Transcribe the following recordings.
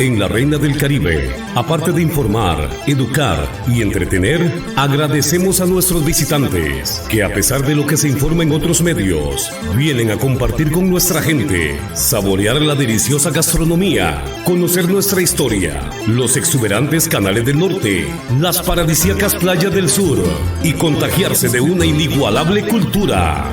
En La Reina del Caribe, aparte de informar, educar y entretener, agradecemos a nuestros visitantes que, a pesar de lo que se informa en otros medios, vienen a compartir con nuestra gente, saborear la deliciosa gastronomía, conocer nuestra historia, los exuberantes canales del norte, las paradisíacas playas del sur y contagiarse de una inigualable cultura.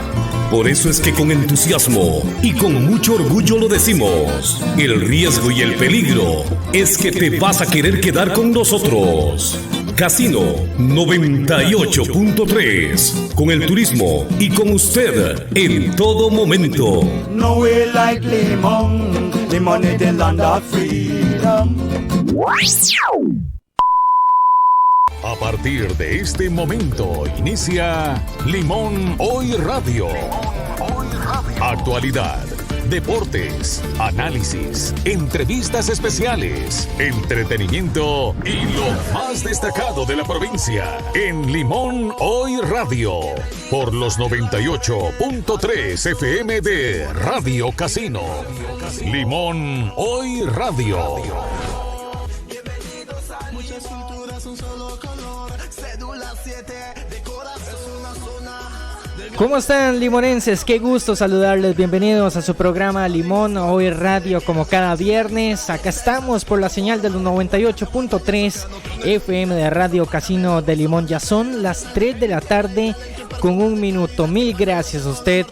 Por eso es que con entusiasmo y con mucho orgullo lo decimos, el riesgo y el peligro es que te vas a querer quedar con nosotros. Casino 98.3, con el turismo y con usted en todo momento. No way like Limón, Limón is the land of freedom. A partir de este momento inicia Limón Hoy Radio. Actualidad, deportes, análisis, entrevistas especiales, entretenimiento y lo más destacado de la provincia en Limón Hoy Radio. Por los 98.3 FM de Radio Casino. Limón Hoy Radio. ¿Cómo están, limonenses? Qué gusto saludarles. Bienvenidos a su programa Limón Hoy Radio, como cada viernes. Acá estamos por la señal de los 98.3 FM de Radio Casino de Limón. Ya son las 3 de la tarde con 1 minuto. Mil gracias a usted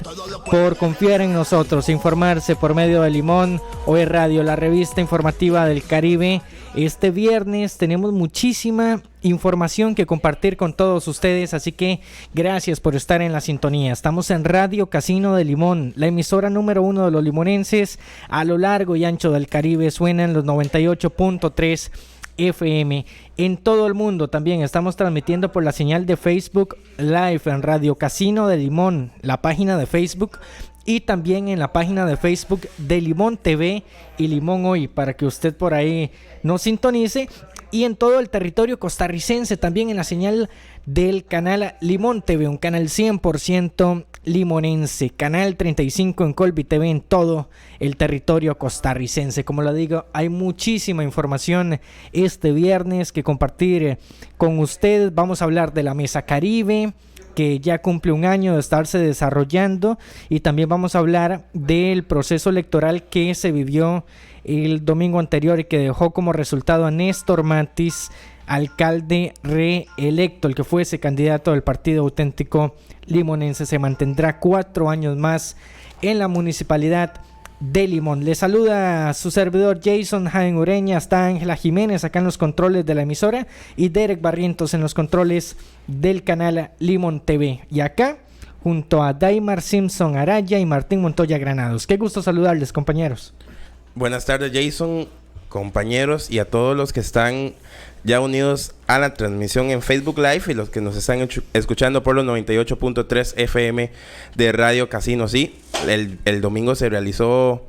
por confiar en nosotros, informarse por medio de Limón Hoy Radio, la revista informativa del Caribe. Este viernes tenemos muchísima información que compartir con todos ustedes, así que gracias por estar en la sintonía. Estamos en Radio Casino de Limón, la emisora número 1 de los limonenses. A lo largo y ancho del Caribe suenan los 98.3 FM. En todo el mundo también estamos transmitiendo por la señal de Facebook Live en Radio Casino de Limón, la página de Facebook, y también en la página de Facebook de Limón TV y Limón Hoy, para que usted por ahí nos sintonice. Y en todo el territorio costarricense también en la señal del canal Limón TV, un canal 100% limonense. Canal 35 en Colby TV en todo el territorio costarricense. Como lo digo, hay muchísima información este viernes que compartir con ustedes. Vamos a hablar de la Mesa Caribe, que ya cumple un año de estarse desarrollando, y también vamos a hablar del proceso electoral que se vivió el domingo anterior y que dejó como resultado a Néstor Matis, alcalde reelecto. El que fuese candidato del Partido Auténtico Limonense se mantendrá 4 años más en la municipalidad de Limón. Le saluda a su servidor Jason Jaén Ureña. Está Ángela Jiménez acá en los controles de la emisora y Derek Barrientos en los controles del canal Limón TV. Y acá junto a Daimar Simpson Araya y Martín Montoya Granados. Qué gusto saludarles, compañeros. Buenas tardes, Jason, compañeros, y a todos los que están ya unidos a la transmisión en Facebook Live y los que nos están escuchando por los 98.3 FM de Radio Casino. Sí, el domingo se realizó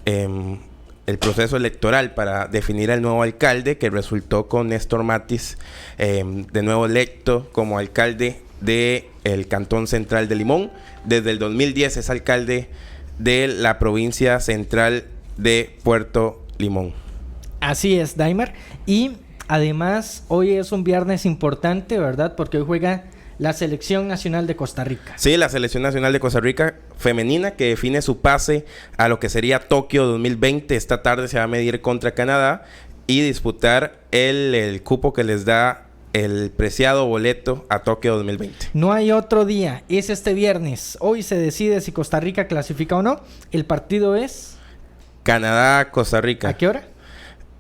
el proceso electoral para definir al nuevo alcalde, que resultó con Néstor Matis, de nuevo electo como alcalde del Cantón Central de Limón. Desde el 2010 es alcalde de la provincia central de Puerto Limón. Así es, Daimar. Y además hoy es un viernes importante, ¿verdad? Porque hoy juega la Selección Nacional de Costa Rica. Sí, la Selección Nacional de Costa Rica femenina, que define su pase a lo que sería Tokio 2020. Esta tarde se va a medir contra Canadá y disputar el cupo que les da el preciado boleto a Tokio 2020. No hay otro día, es este viernes. Hoy se decide si Costa Rica clasifica o no. El partido es Canadá-Costa Rica. ¿A qué hora?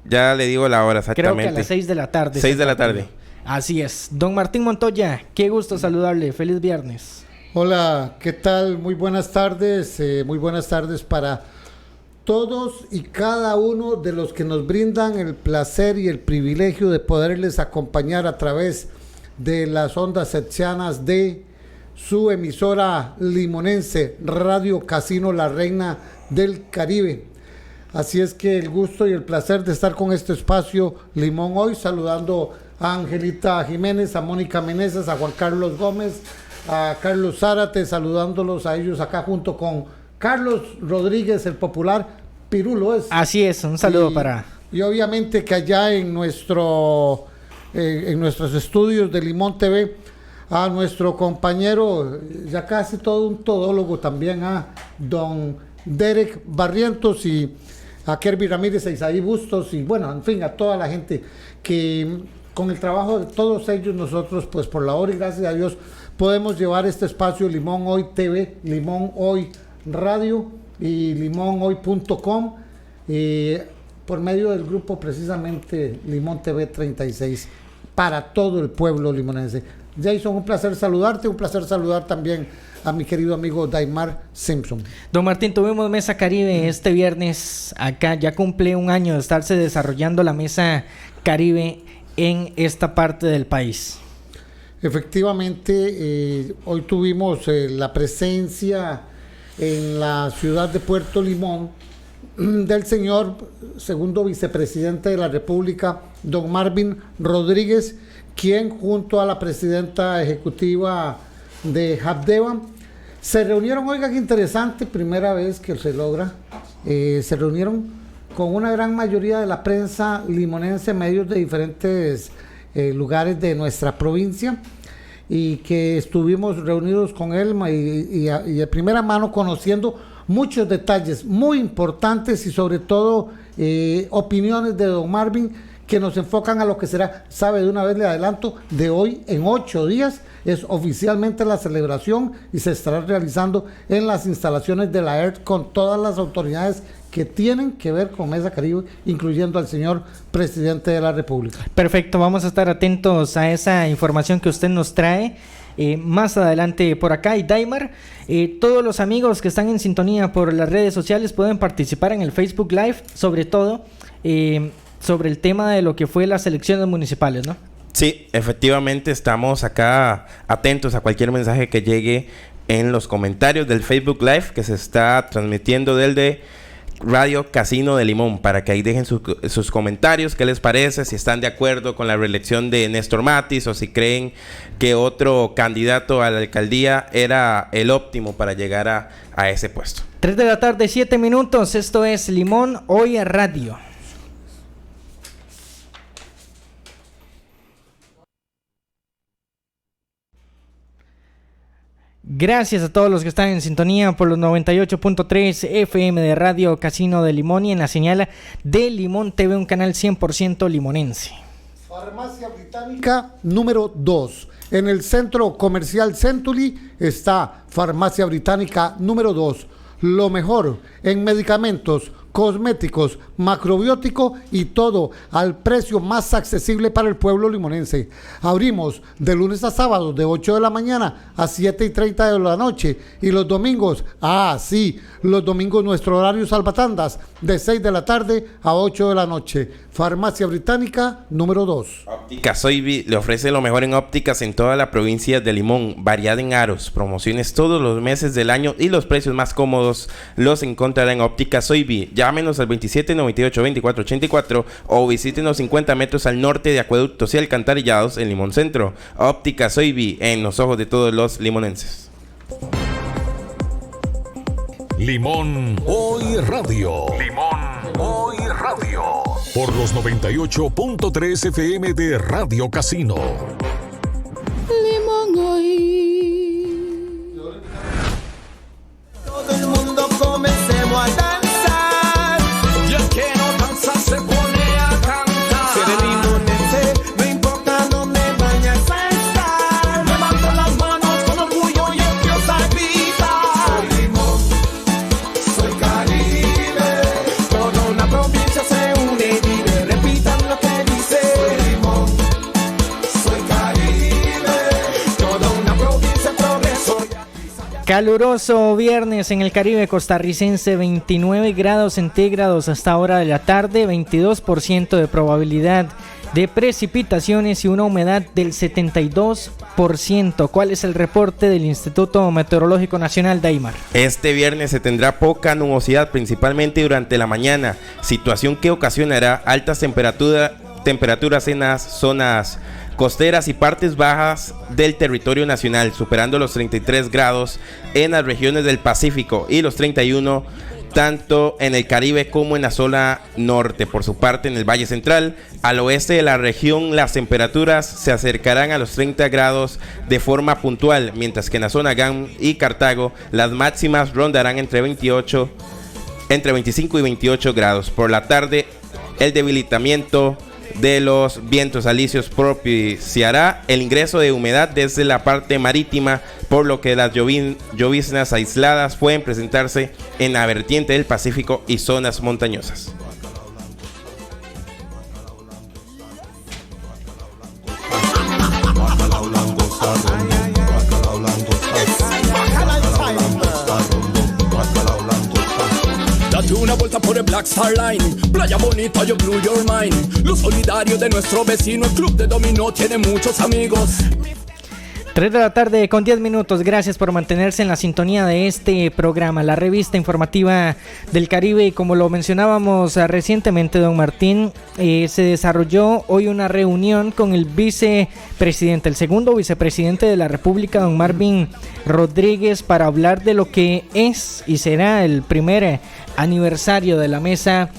Ya le digo la hora exactamente. Creo que a las 6 de la tarde. 6 de la tarde. Así es. Don Martín Montoya, qué gusto saludarle. Feliz viernes. Hola, ¿qué tal? Muy buenas tardes. Muy buenas tardes para todos y cada uno de los que nos brindan el placer y el privilegio de poderles acompañar a través de las ondas hertzianas de su emisora limonense, Radio Casino, la Reina del Caribe. Así es que el gusto y el placer de estar con este espacio Limón Hoy, saludando a Angelita Jiménez, a Mónica Meneses, a Juan Carlos Gómez, a Carlos Zárate, saludándolos a ellos acá junto con Carlos Rodríguez, el popular Pirulo es. Así es, un saludo Y obviamente que allá en nuestros estudios de Limón TV, a nuestro compañero, ya casi todo un todólogo también, a don Derek Barrientos, y a Kerby Ramírez, a Isaí Bustos, y bueno, en fin, a toda la gente que con el trabajo de todos ellos, nosotros pues por la hora y gracias a Dios podemos llevar este espacio Limón Hoy TV, Limón Hoy Radio y limonhoy.com, por medio del grupo precisamente Limón TV 36 para todo el pueblo limonense. Jason, un placer saludarte, un placer saludar también a mi querido amigo Daimar Simpson. Don Martín, tuvimos Mesa Caribe este viernes acá, ya cumple un año de estarse desarrollando la Mesa Caribe en esta parte del país. Efectivamente, hoy tuvimos la presencia en la ciudad de Puerto Limón del señor segundo vicepresidente de la República, don Marvin Rodríguez, quien junto a la presidenta ejecutiva de Habdeba se reunieron, oiga qué interesante, primera vez que se logra, se reunieron con una gran mayoría de la prensa limonense, medios de diferentes lugares de nuestra provincia, y que estuvimos reunidos con él y de primera mano conociendo muchos detalles muy importantes y sobre todo opiniones de don Marvin que nos enfocan a lo que será, sabe, de una vez le adelanto, de hoy en 8 días es oficialmente la celebración y se estará realizando en las instalaciones de la ERT con todas las autoridades que tienen que ver con Mesa Caribe, incluyendo al señor presidente de la República. Perfecto, vamos a estar atentos a esa información que usted nos trae más adelante por acá. Y Daimar, todos los amigos que están en sintonía por las redes sociales pueden participar en el Facebook Live, sobre todo sobre el tema de lo que fue las elecciones municipales, ¿no? Sí, efectivamente estamos acá atentos a cualquier mensaje que llegue en los comentarios del Facebook Live que se está transmitiendo desde Radio Casino de Limón, para que ahí dejen sus comentarios, qué les parece, si están de acuerdo con la reelección de Néstor Matis o si creen que otro candidato a la alcaldía era el óptimo para llegar a ese puesto. 3 de la tarde, 7 minutos, esto es Limón Hoy Radio. Gracias a todos los que están en sintonía por los 98.3 FM de Radio Casino de Limón y en la señal de Limón TV, un canal 100% limonense. Farmacia Británica número 2. En el centro comercial Century está Farmacia Británica número 2. Lo mejor en medicamentos, cosméticos, macrobiótico y todo al precio más accesible para el pueblo limonense. Abrimos de lunes a sábado de 8 de la mañana a 7:30 de la noche y los domingos, los domingos nuestro horario salvatandas de 6 de la tarde a 8 de la noche. Farmacia Británica número 2. Óptica Soybi le ofrece lo mejor en ópticas en toda la provincia de Limón, variedad en aros, promociones todos los meses del año y los precios más cómodos los encontrará en Óptica Soybi. Llámenos al 2798-2484 o visítenos 50 metros al norte de Acueductos y Alcantarillados en Limón Centro. Óptica Soybi, en los ojos de todos los limonenses. Limón Hoy Radio. Limón Hoy Radio. Por los 98.3 FM de Radio Casino. Limón Hoy. Todo el mundo comencemos a danzar. Yo quiero danzar, se pone a cantar. Ser limonense, no importa dónde vayas a estar. Levanta las manos con orgullo y empieza a gritar. Soy Limón, soy Caribe. Toda una provincia se une y vive. Repitan lo que dice. Soy Limón, soy Caribe. Toda una provincia en progreso. Caluroso viernes en el Caribe costarricense, 29 grados centígrados hasta ahora de la tarde, 22% de probabilidad de precipitaciones y una humedad del 72%. ¿Cuál es el reporte del Instituto Meteorológico Nacional, Daimar? Este viernes se tendrá poca nubosidad, principalmente durante la mañana, situación que ocasionará altas temperaturas en las zonas costeras y partes bajas del territorio nacional, superando los 33 grados en las regiones del Pacífico y los 31 tanto en el Caribe como en la zona norte. Por su parte, en el Valle Central, al oeste de la región, las temperaturas se acercarán a los 30 grados de forma puntual, mientras que en la zona GAM y Cartago, las máximas rondarán entre 25 y 28 grados. Por la tarde, el debilitamiento de los vientos alisios propiciará el ingreso de humedad desde la parte marítima, por lo que las lloviznas aisladas pueden presentarse en la vertiente del Pacífico y zonas montañosas. Date una vuelta por el Black Star Line, playa bonita, yo blew your mind. Los solidarios de nuestro vecino, el club de dominó tiene muchos amigos. 3 de la tarde con 10 minutos. Gracias por mantenerse en la sintonía de este programa, la revista informativa del Caribe. Y como lo mencionábamos recientemente, don Martín, se desarrolló hoy una reunión con el vicepresidente, el segundo vicepresidente de la República, don Marvin Rodríguez, para hablar de lo que es y será el primer aniversario de la Mesa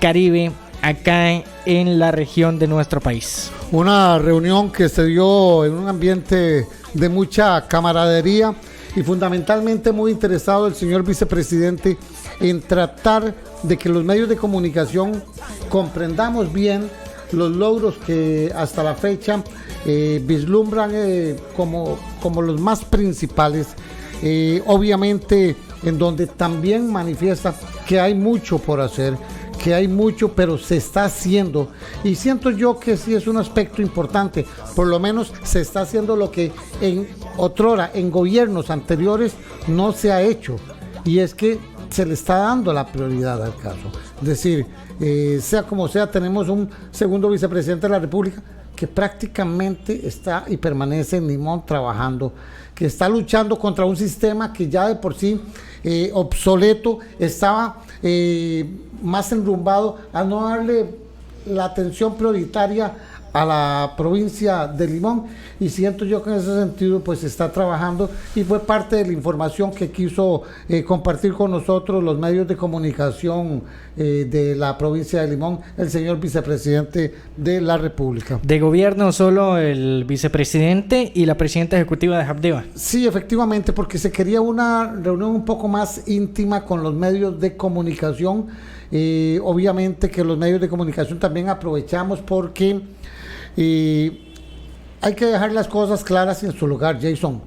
Caribe acá en la región de nuestro país. Una reunión que se dio en un ambiente de mucha camaradería y fundamentalmente muy interesado el señor vicepresidente en tratar de que los medios de comunicación comprendamos bien los logros que hasta la fecha vislumbran como los más principales, obviamente en donde también manifiesta que hay mucho por hacer, que hay mucho, pero se está haciendo, y siento yo que sí es un aspecto importante. Por lo menos se está haciendo lo que en otrora, en gobiernos anteriores, no se ha hecho, y es que se le está dando la prioridad al caso. Es decir, sea como sea, tenemos un segundo vicepresidente de la República que prácticamente está y permanece en Limón trabajando, que está luchando contra un sistema que ya de por sí obsoleto, estaba más enrumbado a no darle la atención prioritaria a la provincia de Limón, y siento yo que en ese sentido pues está trabajando, y fue parte de la información que quiso compartir con nosotros los medios de comunicación de la provincia de Limón, el señor vicepresidente de la República. De gobierno solo el vicepresidente y la presidenta ejecutiva de Habdeba. Sí, efectivamente, porque se quería una reunión un poco más íntima con los medios de comunicación. Obviamente que los medios de comunicación también aprovechamos porque hay que dejar las cosas claras en su lugar, Jason.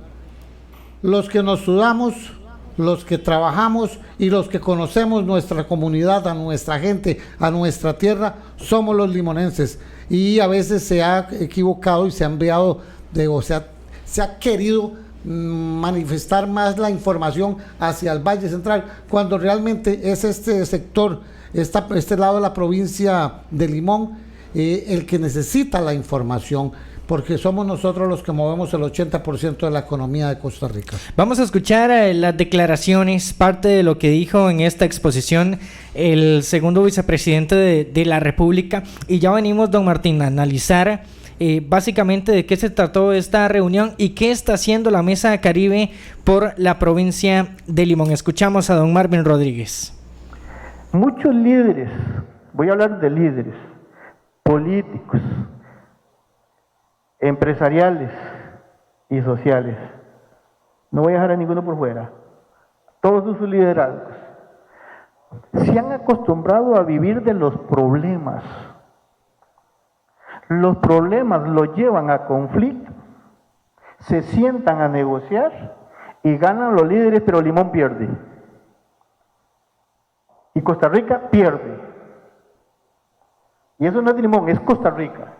Los que nos sudamos, los que trabajamos y los que conocemos nuestra comunidad, a nuestra gente, a nuestra tierra, somos los limonenses. Y a veces se ha equivocado y se ha enviado, se ha querido manifestar más la información hacia el Valle Central, cuando realmente es este sector, este lado de la provincia de Limón, el que necesita la información, porque somos nosotros los que movemos el 80% de la economía de Costa Rica. Vamos a escuchar las declaraciones, parte de lo que dijo en esta exposición el segundo vicepresidente de la República, y ya venimos, don Martín, a analizar básicamente de qué se trató esta reunión y qué está haciendo la Mesa Caribe por la provincia de Limón. Escuchamos a don Marvin Rodríguez. Muchos líderes, voy a hablar de líderes políticos, empresariales y sociales, no voy a dejar a ninguno por fuera, todos sus liderazgos se han acostumbrado a vivir de los problemas. Los problemas los llevan a conflicto, se sientan a negociar y ganan los líderes, pero Limón pierde y Costa Rica pierde. Y eso no es de Limón, es Costa Rica.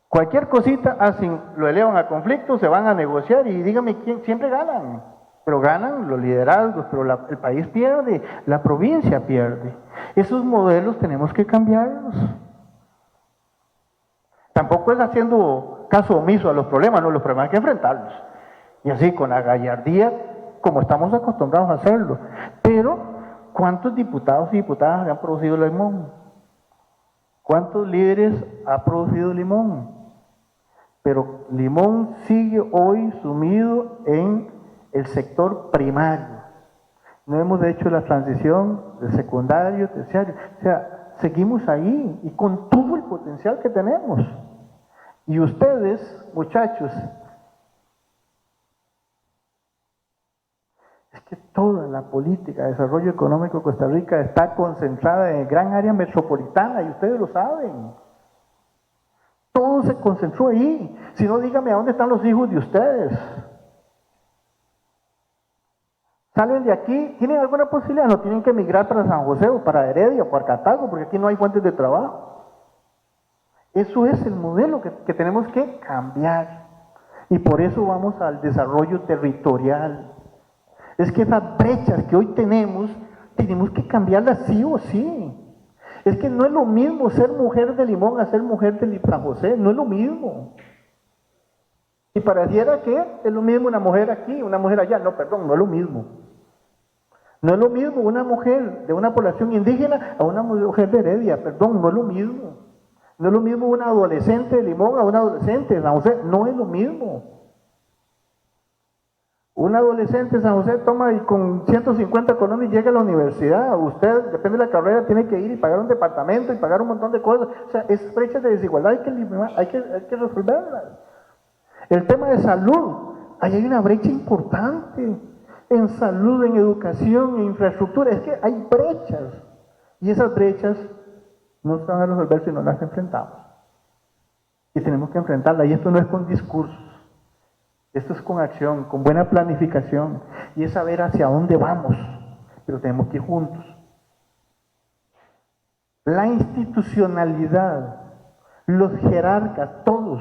Cualquier cosita hacen, lo elevan a conflicto, se van a negociar y dígame quién, siempre ganan. Pero ganan los liderazgos, pero el país pierde, la provincia pierde. Esos modelos tenemos que cambiarlos. Tampoco es haciendo caso omiso a los problemas, no, los problemas hay que enfrentarlos. Y así con la gallardía, como estamos acostumbrados a hacerlo. Pero, ¿cuántos diputados y diputadas han producido Limón? ¿Cuántos líderes ha producido Limón? Pero Limón sigue hoy sumido en el sector primario. No hemos hecho la transición de secundario, terciario. O sea, seguimos ahí y con todo el potencial que tenemos. Y ustedes, muchachos, es que toda la política de desarrollo económico de Costa Rica está concentrada en el gran área metropolitana y ustedes lo saben. Todo se concentró ahí. Si no, dígame a dónde están los hijos de ustedes. Salen de aquí, ¿tienen alguna posibilidad? No tienen que emigrar para San José o para Heredia o para Cartago, porque aquí no hay fuentes de trabajo. Eso es el modelo que tenemos que cambiar. Y por eso vamos al desarrollo territorial. Es que esas brechas que hoy tenemos que cambiarlas sí o sí. Es que no es lo mismo ser mujer de Limón a ser mujer de San José, no es lo mismo. Y pareciera que es lo mismo una mujer aquí, una mujer allá. No, perdón, no es lo mismo. No es lo mismo una mujer de una población indígena a una mujer de Heredia, perdón, no es lo mismo. No es lo mismo una adolescente de Limón a una adolescente de San José, no es lo mismo. Un adolescente de San José toma y con 150 colones llega a la universidad. Usted, depende de la carrera, tiene que ir y pagar un departamento y pagar un montón de cosas. O sea, es brecha de desigualdad, hay que resolverlas. El tema de salud, ahí hay una brecha importante. En salud, en educación, en infraestructura, es que hay brechas. Y esas brechas no se van a resolver si no las enfrentamos. Y tenemos que enfrentarlas. Y esto no es con discursos. Esto es con acción, con buena planificación. Y es saber hacia dónde vamos. Pero tenemos que ir juntos. La institucionalidad, los jerarcas, todos.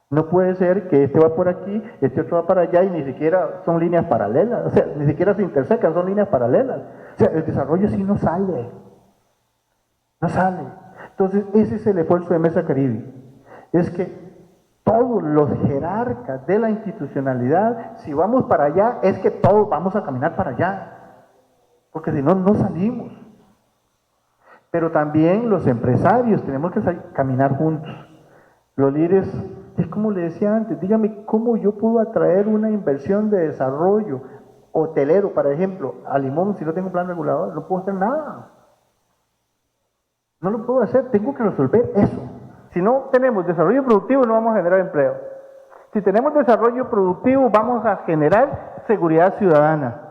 No puede ser que este va por aquí, este otro va para allá y ni siquiera son líneas paralelas. O sea, ni siquiera se intersecan, son líneas paralelas. O sea, el desarrollo sí no sale. No sale. Entonces, ese es el esfuerzo de Mesa Caribe. Es que todos los jerarcas de la institucionalidad, si vamos para allá, es que todos vamos a caminar para allá. Porque si no, no salimos. Pero también los empresarios tenemos que caminar juntos. Los líderes, es como le decía antes, dígame cómo yo puedo atraer una inversión de desarrollo hotelero, por ejemplo, a Limón, si no tengo un plan regulador, no puedo hacer nada. No lo puedo hacer, tengo que resolver eso. Si no tenemos desarrollo productivo, no vamos a generar empleo. Si tenemos desarrollo productivo, vamos a generar seguridad ciudadana.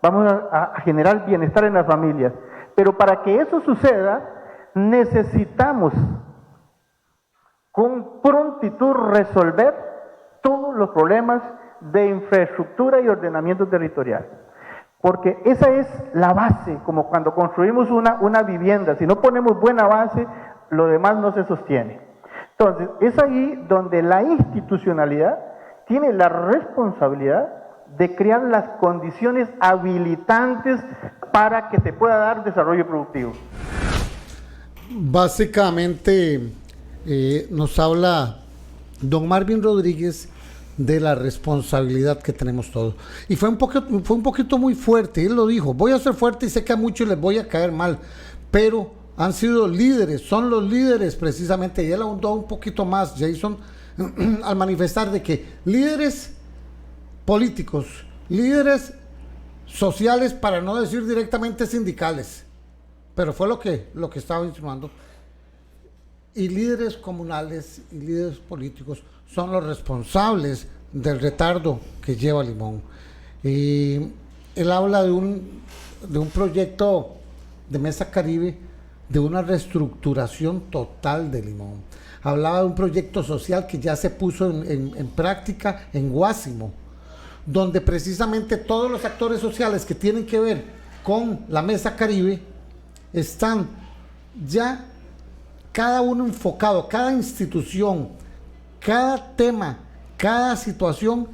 Vamos a generar bienestar en las familias. Pero para que eso suceda, necesitamos con prontitud resolver todos los problemas de infraestructura y ordenamiento territorial. Porque esa es la base, como cuando construimos una vivienda. Si no ponemos buena base, lo demás no se sostiene. Entonces, es ahí donde la institucionalidad tiene la responsabilidad de crear las condiciones habilitantes para que se pueda dar desarrollo productivo. Básicamente, nos habla don Marvin Rodríguez de la responsabilidad que tenemos todos. Y fue un poquito muy fuerte. Él lo dijo, voy a ser fuerte y sé que a muchos les voy a caer mal, pero han sido líderes, son los líderes precisamente. Y él ahondó un poquito más, Jason, al manifestar de que líderes políticos, líderes sociales, para no decir directamente sindicales, pero fue lo que estaba insinuando, y líderes comunales y líderes políticos son los responsables del retardo que lleva Limón. Y él habla de un proyecto de Mesa Caribe, de una reestructuración total de Limón. Hablaba de un proyecto social que ya se puso en práctica en Guásimo, donde precisamente todos los actores sociales que tienen que ver con la Mesa Caribe están ya cada uno enfocado, cada institución, cada tema, cada situación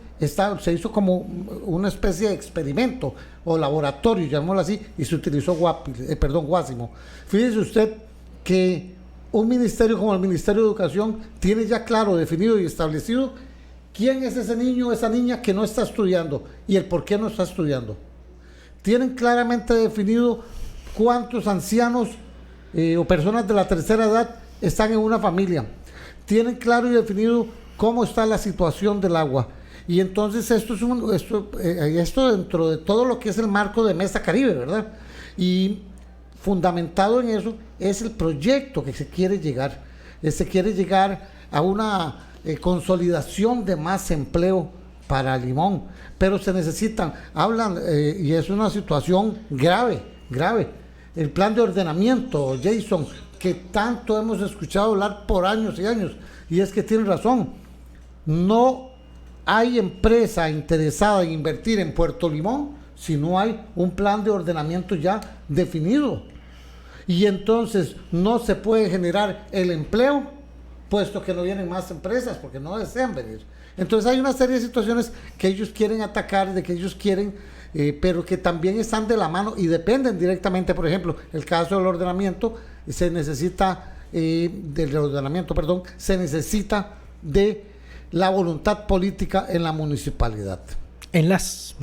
se hizo como una especie de experimento o laboratorio, llamémoslo así, y se utilizó Guásimo. Fíjese usted que un ministerio como el Ministerio de Educación tiene ya claro, definido y establecido quién es ese niño o esa niña que no está estudiando y el por qué no está estudiando. Tienen claramente definido cuántos ancianos o personas de la tercera edad están en una familia. Tienen claro y definido cómo está la situación del agua. Y entonces esto dentro de todo lo que es el marco de Mesa Caribe, ¿verdad? Y fundamentado en eso es el proyecto que se quiere llegar. Se quiere llegar a una consolidación de más empleo para Limón, pero se necesitan, y es una situación grave. El plan de ordenamiento, Jason, que tanto hemos escuchado hablar por años y años, y es que tiene razón, no hay empresa interesada en invertir en Puerto Limón si no hay un plan de ordenamiento ya definido. Y entonces no se puede generar el empleo, puesto que no vienen más empresas, porque no desean venir. Entonces hay una serie de situaciones que ellos quieren atacar, pero que también están de la mano y dependen directamente. Por ejemplo, el caso del ordenamiento, se necesita de la voluntad política en la municipalidad. En las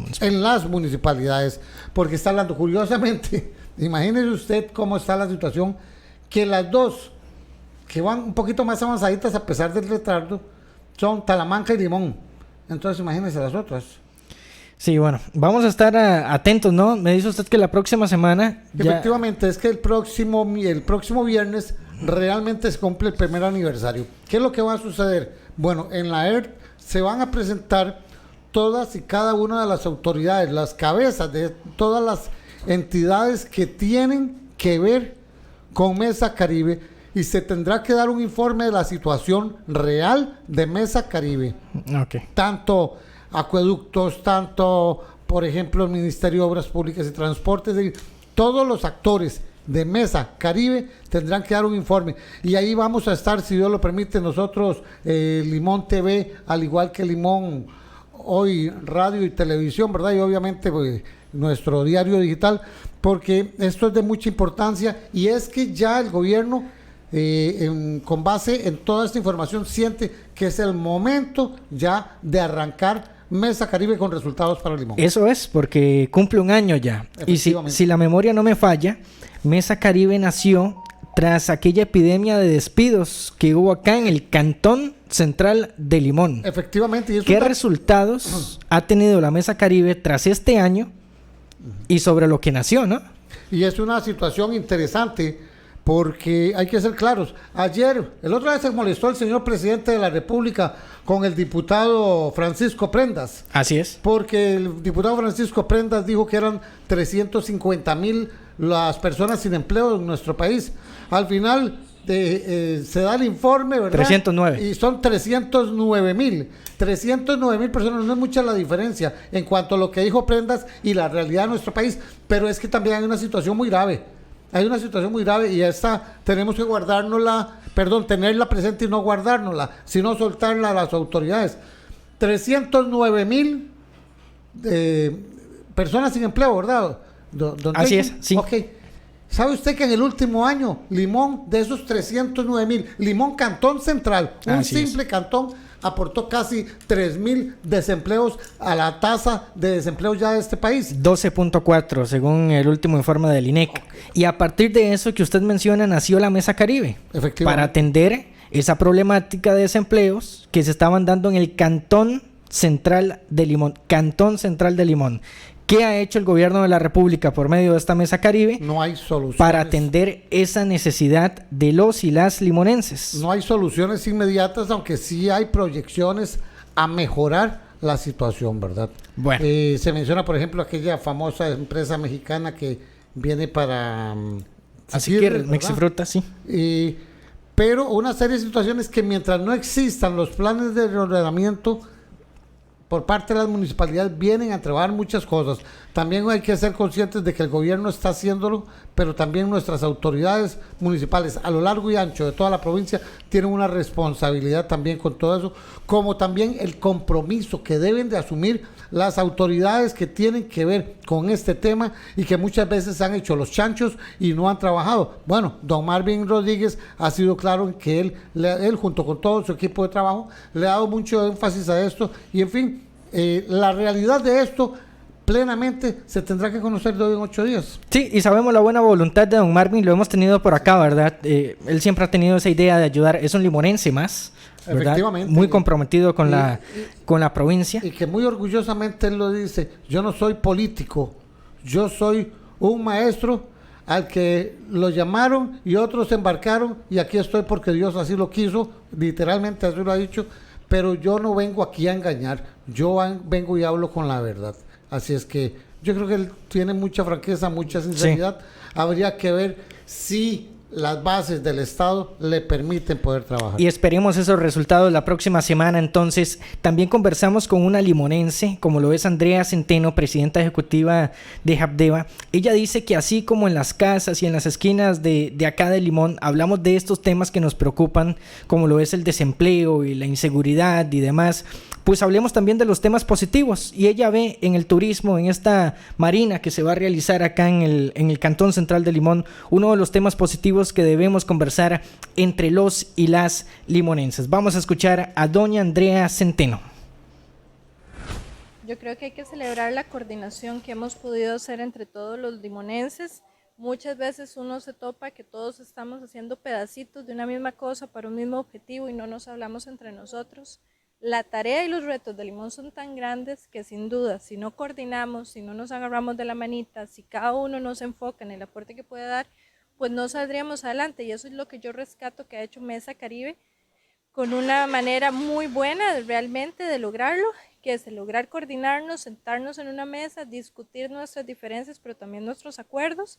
municipalidades, porque está hablando curiosamente, imagínese usted cómo está la situación, que las dos que van un poquito más avanzaditas a pesar del retardo son Talamanca y Limón. Entonces imagínese las otras. Sí, bueno, vamos a estar atentos, ¿no? Me dice usted que la próxima semana... Efectivamente, es que el próximo viernes realmente se cumple el primer aniversario. ¿Qué es lo que va a suceder? Bueno, en la ERT se van a presentar todas y cada una de las autoridades, las cabezas de todas las entidades que tienen que ver con Mesa Caribe, y se tendrá que dar un informe de la situación real de Mesa Caribe. Okay. Tanto acueductos, tanto, por ejemplo, el Ministerio de Obras Públicas y Transportes, todos los actores de Mesa Caribe tendrán que dar un informe, y ahí vamos a estar, si Dios lo permite, nosotros, Limón TV, al igual que Limón Hoy Radio y Televisión, ¿verdad? Y obviamente pues, nuestro diario digital, porque esto es de mucha importancia, y es que ya el gobierno, con base en toda esta información, siente que es el momento ya de arrancar Mesa Caribe con resultados para Limón. Eso es, porque cumple un año ya. Y si la memoria no me falla, Mesa Caribe nació tras aquella epidemia de despidos que hubo acá en el Cantón Central de Limón. Efectivamente. ¿Qué resultados ha tenido la Mesa Caribe tras este año y sobre lo que nació, no? Y es una situación interesante, porque hay que ser claros. El otro día se molestó el señor presidente de la República con el diputado Francisco Prendas. Así es. Porque el diputado Francisco Prendas dijo que eran 350,000 las personas sin empleo en nuestro país. Al final se da el informe, ¿verdad? 309. Y son 309,000. 309,000 personas, no es mucha la diferencia en cuanto a lo que dijo Prendas y la realidad de nuestro país. Pero es que también hay una situación muy grave. Y esta tenemos que tenerla presente y no guardárnosla, sino soltarla a las autoridades. 309,000 personas sin empleo, ¿verdad? Así es, sí. Ok. ¿Sabe usted que en el último año, Limón, de esos 309,000, Limón Cantón Central, un simple cantón, aportó casi 3,000 desempleos a la tasa de desempleo ya de este país? 12.4 según el último informe del INEC. Okay. Y a partir de eso que usted menciona, nació la Mesa Caribe. Efectivamente. Para atender esa problemática de desempleos que se estaban dando en el Cantón Central de Limón. Cantón Central de Limón. ¿Qué ha hecho el gobierno de la República por medio de esta Mesa Caribe? No hay soluciones para atender esa necesidad de los y las limonenses. No hay soluciones inmediatas, aunque sí hay proyecciones a mejorar la situación, ¿verdad? Bueno. Se menciona, por ejemplo, aquella famosa empresa mexicana que viene para... Así que Mexifruta, sí. Pero una serie de situaciones que mientras no existan los planes de reordenamiento por parte de las municipalidades, vienen a trabajar muchas cosas. También hay que ser conscientes de que el gobierno está haciéndolo, pero también nuestras autoridades municipales a lo largo y ancho de toda la provincia tienen una responsabilidad también con todo eso, como también el compromiso que deben de asumir las autoridades que tienen que ver con este tema y que muchas veces han hecho los chanchos y no han trabajado. Bueno, don Marvin Rodríguez ha sido claro en que él junto con todo su equipo de trabajo le ha dado mucho énfasis a esto, y en fin, la realidad de esto plenamente se tendrá que conocer de hoy en 8 días. Sí, y sabemos la buena voluntad de don Marvin, lo hemos tenido por acá, ¿verdad? Él siempre ha tenido esa idea de ayudar, es un limonense más, ¿verdad? Efectivamente. Muy comprometido con la provincia. Y que muy orgullosamente él lo dice, yo no soy político, yo soy un maestro al que lo llamaron y otros se embarcaron y aquí estoy porque Dios así lo quiso, literalmente así lo ha dicho, pero yo no vengo aquí a engañar, yo vengo y hablo con la verdad. Así es que yo creo que él tiene mucha franqueza, mucha sinceridad. Sí. Habría que ver si las bases del Estado le permiten poder trabajar. Y esperemos esos resultados la próxima semana. Entonces, también conversamos con una limonense, como lo es Andrea Centeno, presidenta ejecutiva de Habdeba. Ella dice que así como en las casas y en las esquinas de acá de Limón, hablamos de estos temas que nos preocupan, como lo es el desempleo y la inseguridad y demás, pues hablemos también de los temas positivos. Y ella ve en el turismo, en esta marina que se va a realizar acá en el Cantón Central de Limón, uno de los temas positivos que debemos conversar entre los y las limonenses. Vamos a escuchar a doña Andrea Centeno. Yo creo que hay que celebrar la coordinación que hemos podido hacer entre todos los limonenses. Muchas veces uno se topa que todos estamos haciendo pedacitos de una misma cosa para un mismo objetivo y no nos hablamos entre nosotros. La tarea y los retos de Limón son tan grandes que sin duda, si no coordinamos, si no nos agarramos de la manita, si cada uno no se enfoca en el aporte que puede dar, pues no saldríamos adelante. Y eso es lo que yo rescato que ha hecho Mesa Caribe con una manera muy buena realmente de lograrlo, que es el lograr coordinarnos, sentarnos en una mesa, discutir nuestras diferencias, pero también nuestros acuerdos,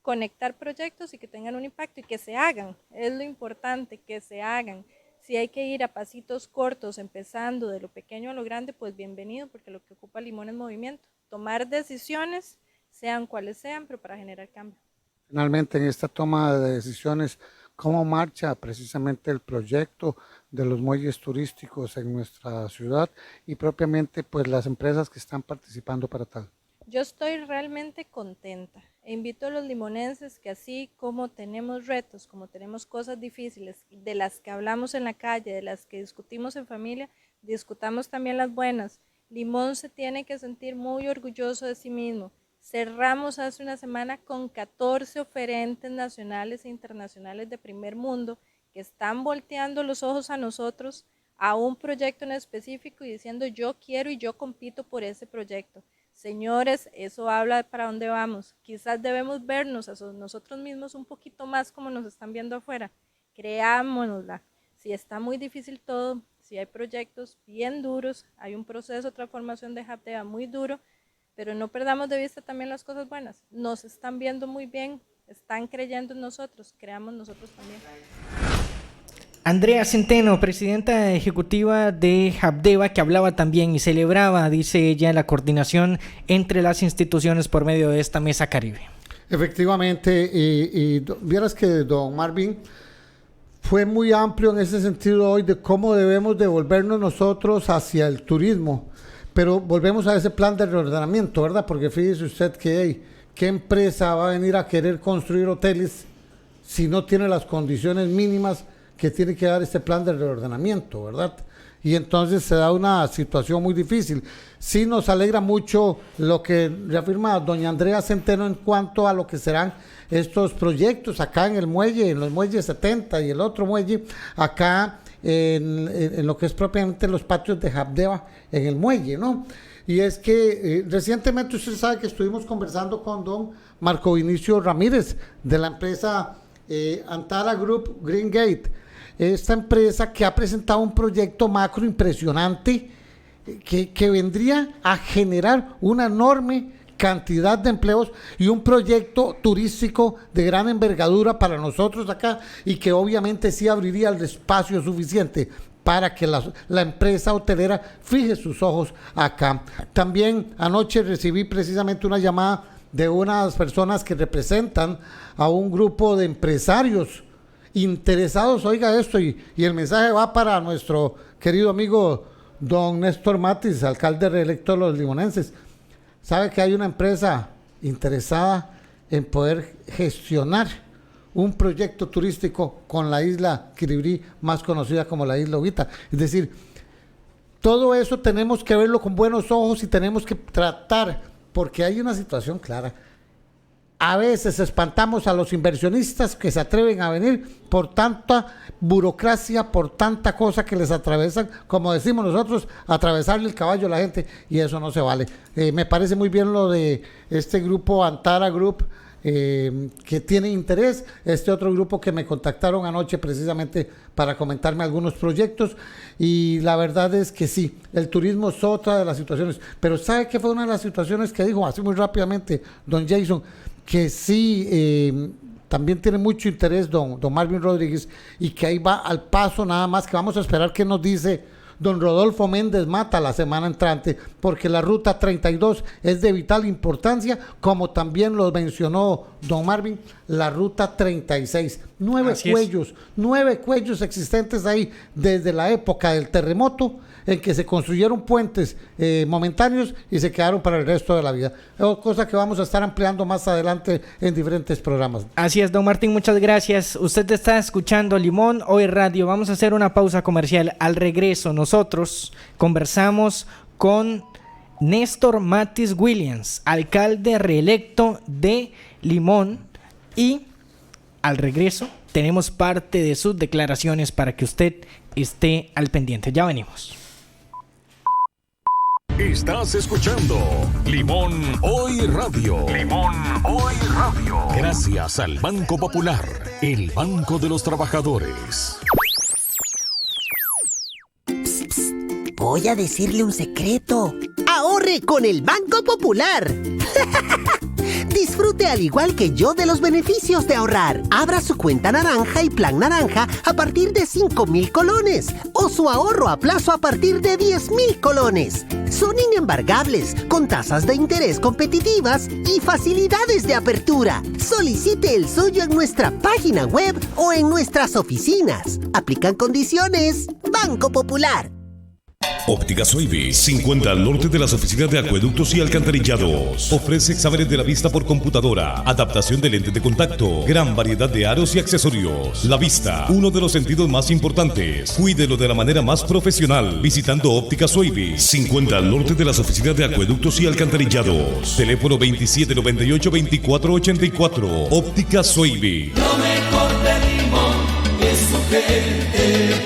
conectar proyectos y que tengan un impacto y que se hagan. Es lo importante, que se hagan. Si hay que ir a pasitos cortos, empezando de lo pequeño a lo grande, pues bienvenido, porque lo que ocupa Limón es movimiento. Tomar decisiones, sean cuales sean, pero para generar cambio. Finalmente, en esta toma de decisiones, ¿cómo marcha precisamente el proyecto de los muelles turísticos en nuestra ciudad y propiamente pues las empresas que están participando para tal? Yo estoy realmente contenta. Invito a los limonenses que así como tenemos retos, como tenemos cosas difíciles, de las que hablamos en la calle, de las que discutimos en familia, discutamos también las buenas. Limón se tiene que sentir muy orgulloso de sí mismo. Cerramos hace una semana con 14 oferentes nacionales e internacionales de primer mundo que están volteando los ojos a nosotros, a un proyecto en específico y diciendo yo quiero y yo compito por ese proyecto. Señores, eso habla de para dónde vamos. Quizás debemos vernos a nosotros mismos un poquito más como nos están viendo afuera. Creámonosla. Si está muy difícil todo, si hay proyectos bien duros, hay un proceso de transformación de Habdeba muy duro, pero no perdamos de vista también las cosas buenas. Nos están viendo muy bien, están creyendo en nosotros, creamos nosotros también. Andrea Centeno, presidenta ejecutiva de Habdeba, que hablaba también y celebraba, dice ella, la coordinación entre las instituciones por medio de esta Mesa Caribe. Efectivamente, y vieras que don Marvin fue muy amplio en ese sentido hoy de cómo debemos devolvernos nosotros hacia el turismo, pero volvemos a ese plan de reordenamiento, ¿verdad? Porque fíjese usted que ¿qué empresa va a venir a querer construir hoteles si no tiene las condiciones mínimas que tiene que dar este plan de reordenamiento, ¿verdad? Y entonces se da una situación muy difícil. Sí nos alegra mucho lo que reafirma doña Andrea Centeno en cuanto a lo que serán estos proyectos acá en el muelle, en los muelles 70 y el otro muelle acá en lo que es propiamente los patios de Habdeba en el muelle, ¿no? Y es que recientemente usted sabe que estuvimos conversando con don Marco Vinicio Ramírez de la empresa Antara Group Green Gate, esta empresa que ha presentado un proyecto macro impresionante que vendría a generar una enorme cantidad de empleos y un proyecto turístico de gran envergadura para nosotros acá y que obviamente sí abriría el espacio suficiente para que la empresa hotelera fije sus ojos acá. También anoche recibí precisamente una llamada de unas personas que representan a un grupo de empresarios interesados, oiga esto, y el mensaje va para nuestro querido amigo don Néstor Matis, alcalde reelecto de los limonenses. Sabe que hay una empresa interesada en poder gestionar un proyecto turístico con la isla Quiribrí, más conocida como la isla Uvita. Es decir, todo eso tenemos que verlo con buenos ojos y tenemos que tratar porque hay una situación clara. A veces espantamos a los inversionistas que se atreven a venir por tanta burocracia, por tanta cosa que les atravesan, como decimos nosotros, atravesarle el caballo a la gente, y eso no se vale. Me parece muy bien lo de este grupo Antara Group, que tiene interés, este otro grupo que me contactaron anoche precisamente para comentarme algunos proyectos, y la verdad es que sí, el turismo es otra de las situaciones, pero ¿sabe qué fue una de las situaciones que dijo así muy rápidamente don Jason? Que sí, también tiene mucho interés don Marvin Rodríguez, y que ahí va al paso nada más, que vamos a esperar qué nos dice don Rodolfo Méndez Mata la semana entrante, porque la ruta 32 es de vital importancia, como también lo mencionó don Marvin, la ruta 36, 9 cuellos existentes ahí desde la época del terremoto, en que se construyeron puentes momentáneos y se quedaron para el resto de la vida. Es cosa que vamos a estar ampliando más adelante en diferentes programas. Así es, don Martín, muchas gracias. Usted está escuchando Limón Hoy Radio. Vamos a hacer una pausa comercial. Al regreso, nosotros conversamos con Néstor Matis Williams, alcalde reelecto de Limón, y al regreso tenemos parte de sus declaraciones para que usted esté al pendiente. Ya venimos. Estás escuchando Limón Hoy Radio. Limón Hoy Radio. Gracias al Banco Popular, el banco de los trabajadores. Psst, psst. Voy a decirle un secreto. Ahorre con el Banco Popular. Disfrute al igual que yo de los beneficios de ahorrar. Abra su cuenta naranja y plan naranja a partir de 5,000 colones o su ahorro a plazo a partir de 10,000 colones. Son inembargables, con tasas de interés competitivas y facilidades de apertura. Solicite el suyo en nuestra página web o en nuestras oficinas. Aplican condiciones. Banco Popular. Óptica Soybi, 50 al norte de las oficinas de acueductos y alcantarillados. Ofrece exámenes de la vista por computadora, adaptación de lentes de contacto, gran variedad de aros y accesorios. La vista, uno de los sentidos más importantes. Cuídelo de la manera más profesional visitando Óptica Soybi, 50 al norte de las oficinas de acueductos y alcantarillados. Teléfono 2798-2484. Óptica Soybi. Lo mejor de Limón es su gente.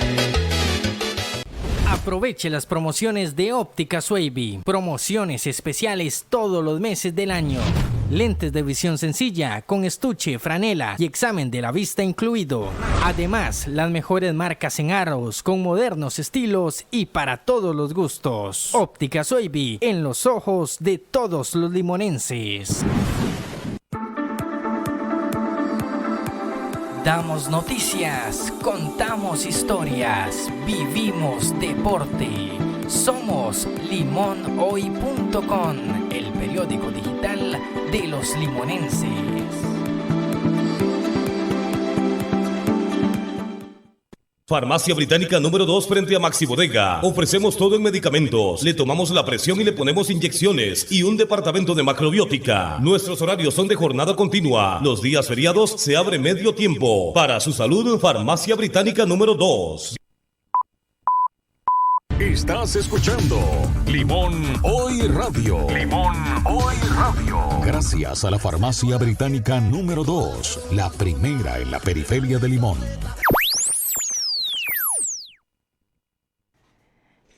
Aproveche las promociones de Óptica Soybi. Promociones especiales todos los meses del año. Lentes de visión sencilla con estuche, franela y examen de la vista incluido. Además, las mejores marcas en aros con modernos estilos y para todos los gustos. Óptica Soybi, en los ojos de todos los limonenses. Damos noticias, contamos historias, vivimos deporte. Somos limonhoy.com, el periódico digital de los limonenses. Farmacia Británica número 2 frente a Maxi Bodega. Ofrecemos todo en medicamentos. Le tomamos la presión y le ponemos inyecciones y un departamento de macrobiótica. Nuestros horarios son de jornada continua. Los días feriados se abre medio tiempo. Para su salud, Farmacia Británica número 2. Estás escuchando Limón Hoy Radio. Limón Hoy Radio. Gracias a la Farmacia Británica número 2, la primera en la periferia de Limón.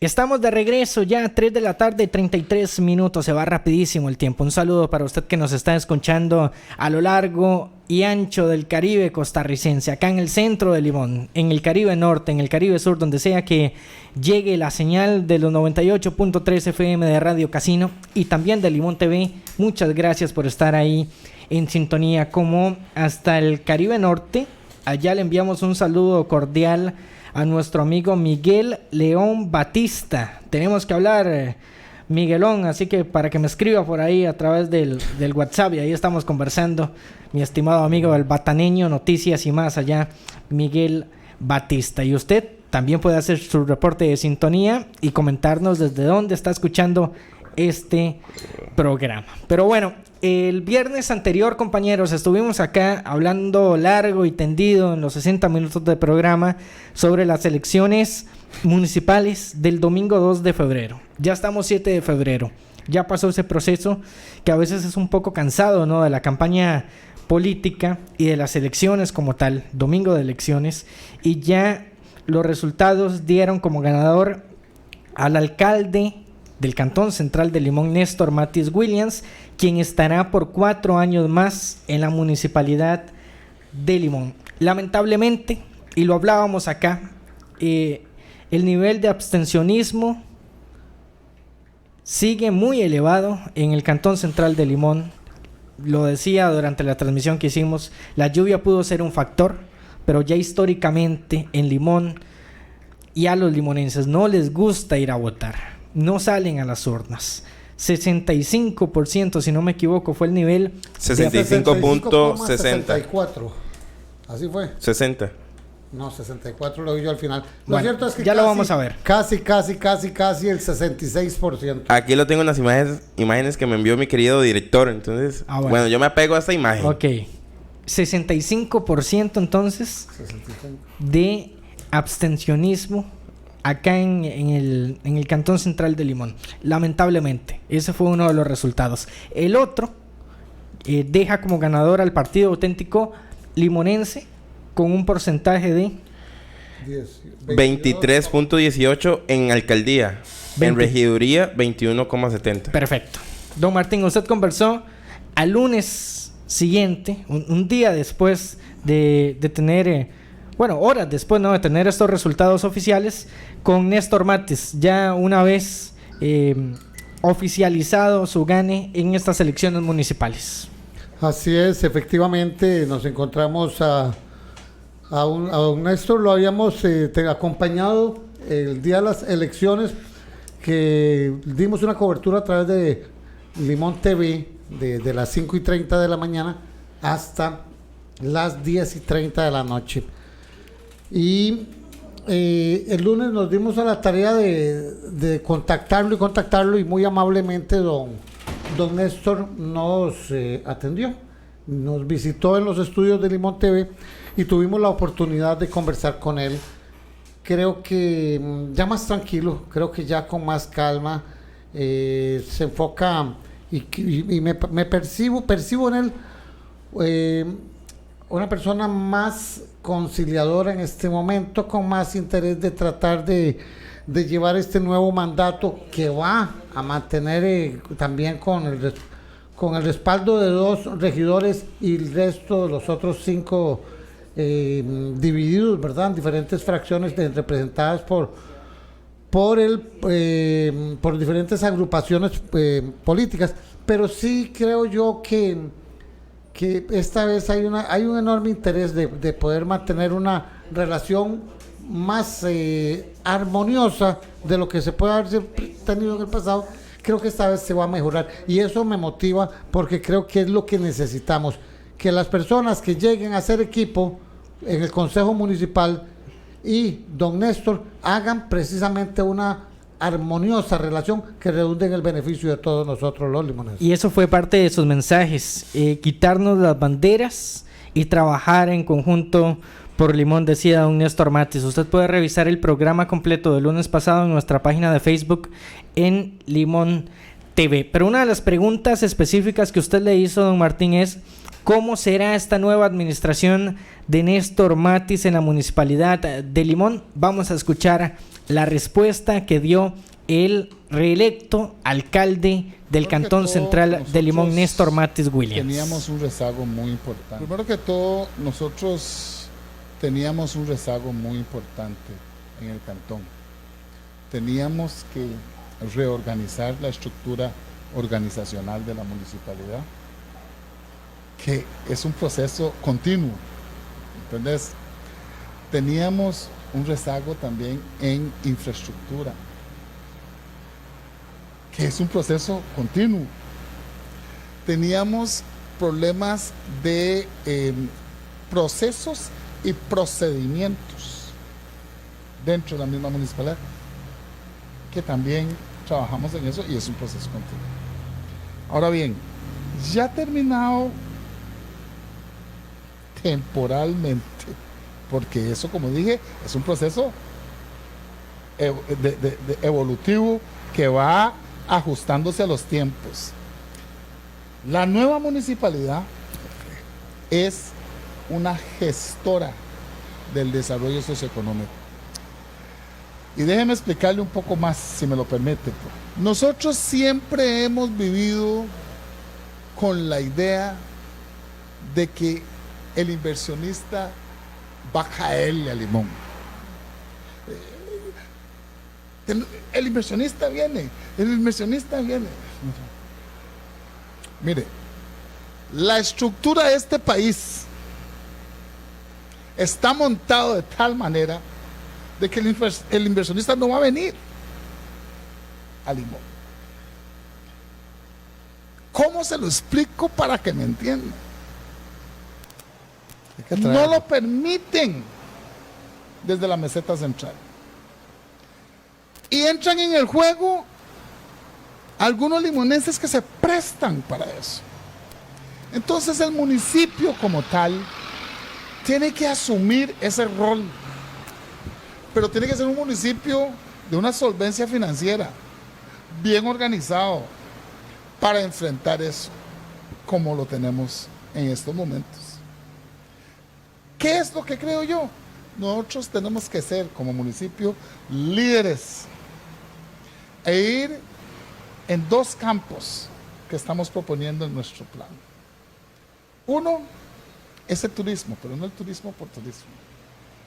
Estamos de regreso ya, 3 de la tarde, 33 minutos, se va rapidísimo el tiempo. Un saludo para usted que nos está escuchando a lo largo y ancho del Caribe costarricense, acá en el centro de Limón, en el Caribe Norte, en el Caribe Sur, donde sea que llegue la señal de los 98.3 FM de Radio Casino y también de Limón TV. Muchas gracias por estar ahí en sintonía, como hasta el Caribe Norte. Allá le enviamos un saludo cordial a nuestro amigo Miguel León Batista. Tenemos que hablar, Miguelón, así que para que me escriba por ahí a través del WhatsApp, y ahí estamos conversando, mi estimado amigo del Bataneño, Noticias y Más allá, Miguel Batista. Y usted también puede hacer su reporte de sintonía y comentarnos desde dónde está escuchando este programa. Pero bueno, el viernes anterior, compañeros, estuvimos acá hablando largo y tendido en los 60 minutos de programa sobre las elecciones municipales del domingo 2 de febrero. Ya estamos 7 de febrero. Ya pasó ese proceso que a veces es un poco cansado, ¿no? De la campaña política y de las elecciones como tal, domingo de elecciones, y ya los resultados dieron como ganador al alcalde del Cantón Central de Limón, Néstor Matis Williams, quien estará por 4 años más en la municipalidad de Limón. Lamentablemente, y lo hablábamos acá, el nivel de abstencionismo sigue muy elevado en el Cantón Central de Limón. Lo decía durante la transmisión que hicimos, la lluvia pudo ser un factor, pero ya históricamente en Limón y a los limonenses no les gusta ir a votar, no salen a las urnas. 65%, si no me equivoco, fue el nivel. 65.60. Así fue. 60. No, 64 lo vi yo al final. Lo Bueno, cierto es que ya lo vamos a ver. Casi el 66%. Aquí lo tengo en las imágenes que me envió mi querido director. Entonces, bueno, yo me apego a esta imagen. Ok. 65% entonces 65. de abstencionismo acá en el Cantón Central de Limón. Lamentablemente, ese fue uno de los resultados. El otro deja como ganador al Partido Auténtico Limonense con un porcentaje de 23.18 en alcaldía. 20. En regiduría, 21.70. Perfecto. Don Martín, usted conversó al lunes siguiente, un día después de tener, horas después, ¿no?, de tener estos resultados oficiales, con Néstor Matis, ya una vez oficializado su gane en estas elecciones municipales. Así es, efectivamente nos encontramos a don Néstor, lo habíamos acompañado el día de las elecciones, que dimos una cobertura a través de Limón TV de las 5:30 de la mañana hasta las 10:30 de la noche. Y el lunes nos dimos a la tarea de contactarlo y muy amablemente don Néstor nos atendió, nos visitó en los estudios de Limón TV y tuvimos la oportunidad de conversar con él. Creo que ya más tranquilo, creo que ya con más calma, se enfoca y me percibo en él una persona más conciliadora en este momento, con más interés de tratar de llevar este nuevo mandato que va a mantener también con el respaldo de 2 regidores y el resto de los otros 5 divididos, ¿verdad?, en diferentes fracciones representadas por diferentes agrupaciones políticas. Pero sí creo yo que esta vez hay un enorme interés de poder mantener una relación más armoniosa de lo que se puede haber tenido en el pasado. Creo que esta vez se va a mejorar y eso me motiva, porque creo que es lo que necesitamos, que las personas que lleguen a ser equipo en el Consejo Municipal y don Néstor hagan precisamente una armoniosa relación que redunde en el beneficio de todos nosotros los limonenses. Y eso fue parte de sus mensajes, quitarnos las banderas y trabajar en conjunto por Limón, decía don Néstor Matis. Usted puede revisar el programa completo del lunes pasado en nuestra página de Facebook en Limón TV. Pero una de las preguntas específicas que usted le hizo, don Martín, es ¿cómo será esta nueva administración de Néstor Matis en la municipalidad de Limón? Vamos a escuchar la respuesta que dio el reelecto alcalde del Cantón Central de Limón, Néstor Matis Williams. Teníamos un rezago muy importante. Primero que todo, nosotros teníamos un rezago muy importante en el cantón. Teníamos que reorganizar la estructura organizacional de la municipalidad, que es un proceso continuo, ¿entendés? Teníamos un rezago también en infraestructura, que es un proceso continuo. Teníamos problemas de procesos y procedimientos dentro de la misma municipalidad, que también trabajamos en eso y es un proceso continuo. Ahora bien, ya terminado temporalmente, porque eso, como dije, es un proceso evolutivo que va ajustándose a los tiempos. La nueva municipalidad es una gestora del desarrollo socioeconómico. Y déjeme explicarle un poco más, si me lo permite. Nosotros siempre hemos vivido con la idea de que el inversionista va a caerle a Limón. El inversionista viene. Mire, la estructura de este país está montado de tal manera de que el inversionista no va a venir a Limón. ¿Cómo se lo explico para que me entiendan? No lo permiten desde la meseta central. Y entran en el juego algunos limonenses que se prestan para eso. Entonces el municipio como tal tiene que asumir ese rol, pero tiene que ser un municipio de una solvencia financiera, bien organizado, para enfrentar eso, como lo tenemos en estos momentos. ¿Qué es lo que creo yo? Nosotros tenemos que ser, como municipio, líderes e ir en dos campos que estamos proponiendo en nuestro plan. Uno es el turismo, pero no el turismo por turismo,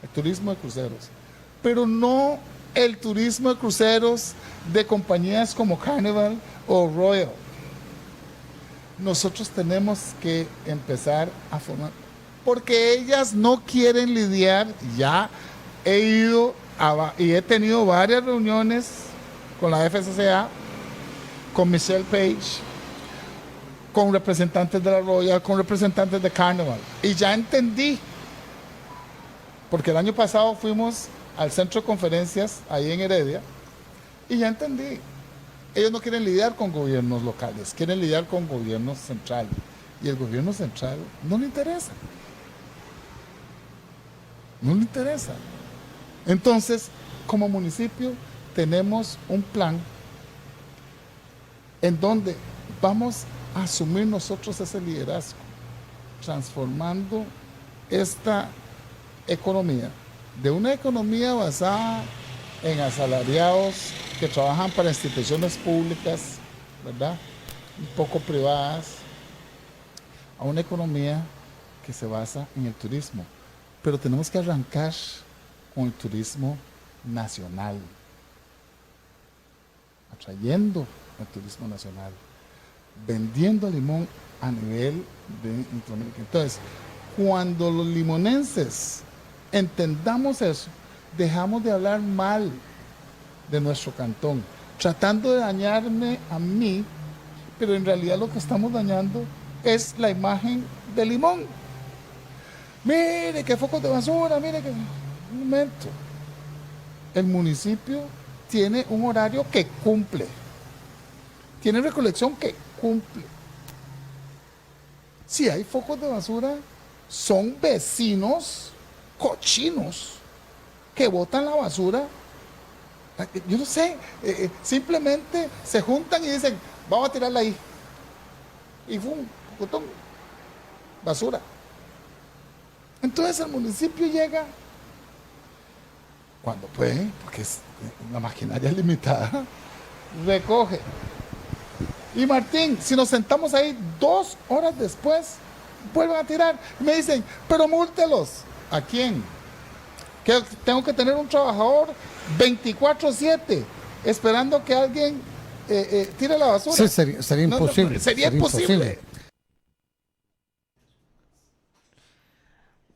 el turismo de cruceros, pero no el turismo de cruceros de compañías como Carnival o Royal. Nosotros tenemos que empezar a formar, porque ellas no quieren lidiar. Ya he ido y he tenido varias reuniones con la FCCA, con Michelle Page, con representantes de la Royal, con representantes de Carnival, y ya entendí, porque el año pasado fuimos al centro de conferencias ahí en Heredia, y ya entendí. Ellos no quieren lidiar con gobiernos locales, quieren lidiar con gobiernos centrales, y el gobierno central no le interesa. No le interesa. Entonces, como municipio, tenemos un plan en donde vamos a asumir nosotros ese liderazgo, transformando esta economía de una economía basada en asalariados que trabajan para instituciones públicas, ¿verdad?, un poco privadas, a una economía que se basa en el turismo. Pero tenemos que arrancar con el turismo nacional, atrayendo el turismo nacional, vendiendo limón a nivel de Centroamérica. Entonces, cuando los limonenses entendamos eso, dejamos de hablar mal de nuestro cantón, tratando de dañarme a mí, pero en realidad lo que estamos dañando es la imagen de Limón. Mire que focos de basura, mire que... Un momento. El municipio tiene un horario que cumple. Tiene recolección que cumple. Si hay focos de basura, son vecinos cochinos que botan la basura. Yo no sé, simplemente se juntan y dicen, vamos a tirarla ahí. Y ¡fum! Botón, basura. Entonces el municipio llega cuando puede, porque la maquinaria es limitada, recoge. Y Martín, si nos sentamos ahí 2 horas después, vuelven a tirar. Me dicen, pero múltelos. ¿A quién? Que tengo que tener un trabajador 24/7 esperando que alguien tire la basura. Sí, sería imposible. Sería imposible.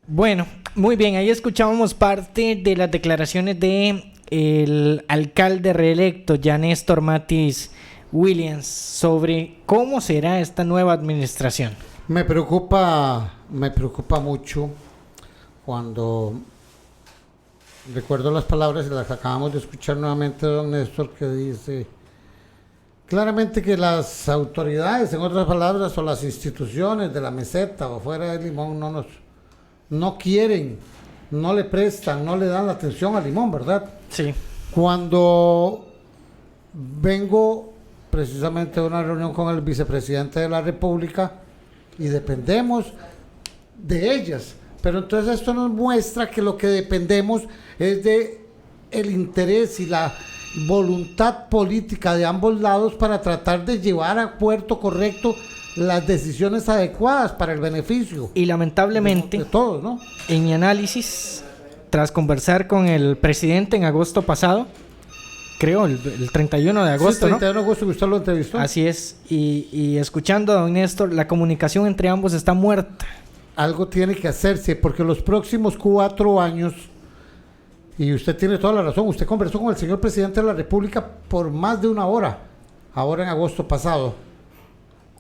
Bueno, muy bien, ahí escuchábamos parte de las declaraciones de el alcalde reelecto, ya Néstor Matis Williams, sobre cómo será esta nueva administración. Me preocupa mucho cuando recuerdo las palabras y las acabamos de escuchar nuevamente de don Néstor, que dice claramente que las autoridades, en otras palabras, o las instituciones de la meseta o fuera de Limón no quieren, no le prestan, no le dan la atención a Limón, ¿verdad? Sí. Cuando vengo precisamente una reunión con el vicepresidente de la República y dependemos de ellas. Pero entonces esto nos muestra que lo que dependemos es de el interés y la voluntad política de ambos lados para tratar de llevar a puerto correcto las decisiones adecuadas para el beneficio. Y lamentablemente, de todos, ¿no? En mi análisis, tras conversar con el presidente en agosto pasado, creo el 31 de agosto, sí, el 31 ¿no? de agosto que usted lo entrevistó. Así es, y escuchando a don Néstor, la comunicación entre ambos está muerta. Algo tiene que hacerse, porque los próximos 4 años, y usted tiene toda la razón, usted conversó con el señor presidente de la República por más de 1 hora, ahora en agosto pasado.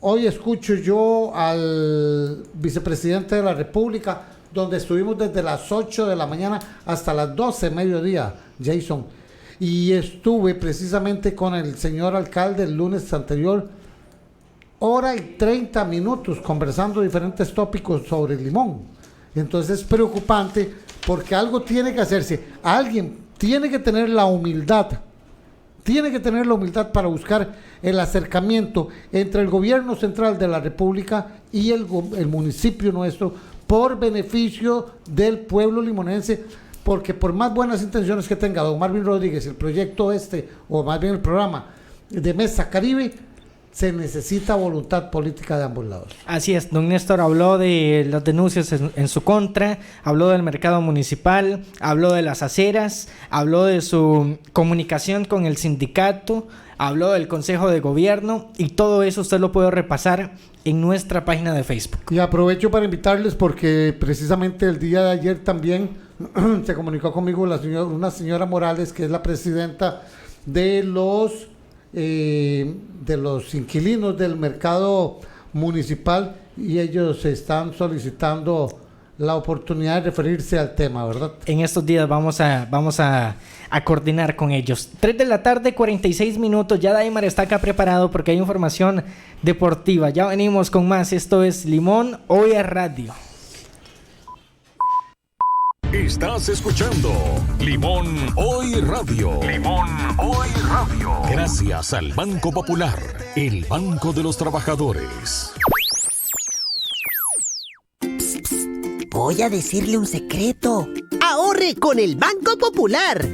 Hoy escucho yo al vicepresidente de la República, donde estuvimos desde las 8 de la mañana hasta las 12 mediodía, Jason. Y estuve precisamente con el señor alcalde el lunes anterior, 1:30 minutos, conversando diferentes tópicos sobre el Limón. Entonces es preocupante porque algo tiene que hacerse. Alguien tiene que tener la humildad. Tiene que tener la humildad para buscar el acercamiento entre el gobierno central de la República y el municipio nuestro por beneficio del pueblo limonense, porque por más buenas intenciones que tenga don Marvin Rodríguez, el proyecto o más bien el programa de Mesa Caribe, se necesita voluntad política de ambos lados. Así es, don Néstor habló de las denuncias en su contra, habló del mercado municipal, habló de las aceras, habló de su comunicación con el sindicato, habló del Consejo de Gobierno, y todo eso usted lo puede repasar en nuestra página de Facebook. Y aprovecho para invitarles porque precisamente el día de ayer también se comunicó conmigo una señora Morales, que es la presidenta de los inquilinos del mercado municipal, y ellos están solicitando la oportunidad de referirse al tema, ¿verdad? En estos días vamos a coordinar con ellos. 3:46 p.m, ya Daimar está acá preparado porque hay información deportiva. Ya venimos con más. Esto es Limón Hoy Radio. Estás escuchando Limón Hoy Radio. Limón Hoy Radio. Gracias al Banco Popular, el Banco de los Trabajadores. Voy a decirle un secreto. ¡Ahorre con el Banco Popular!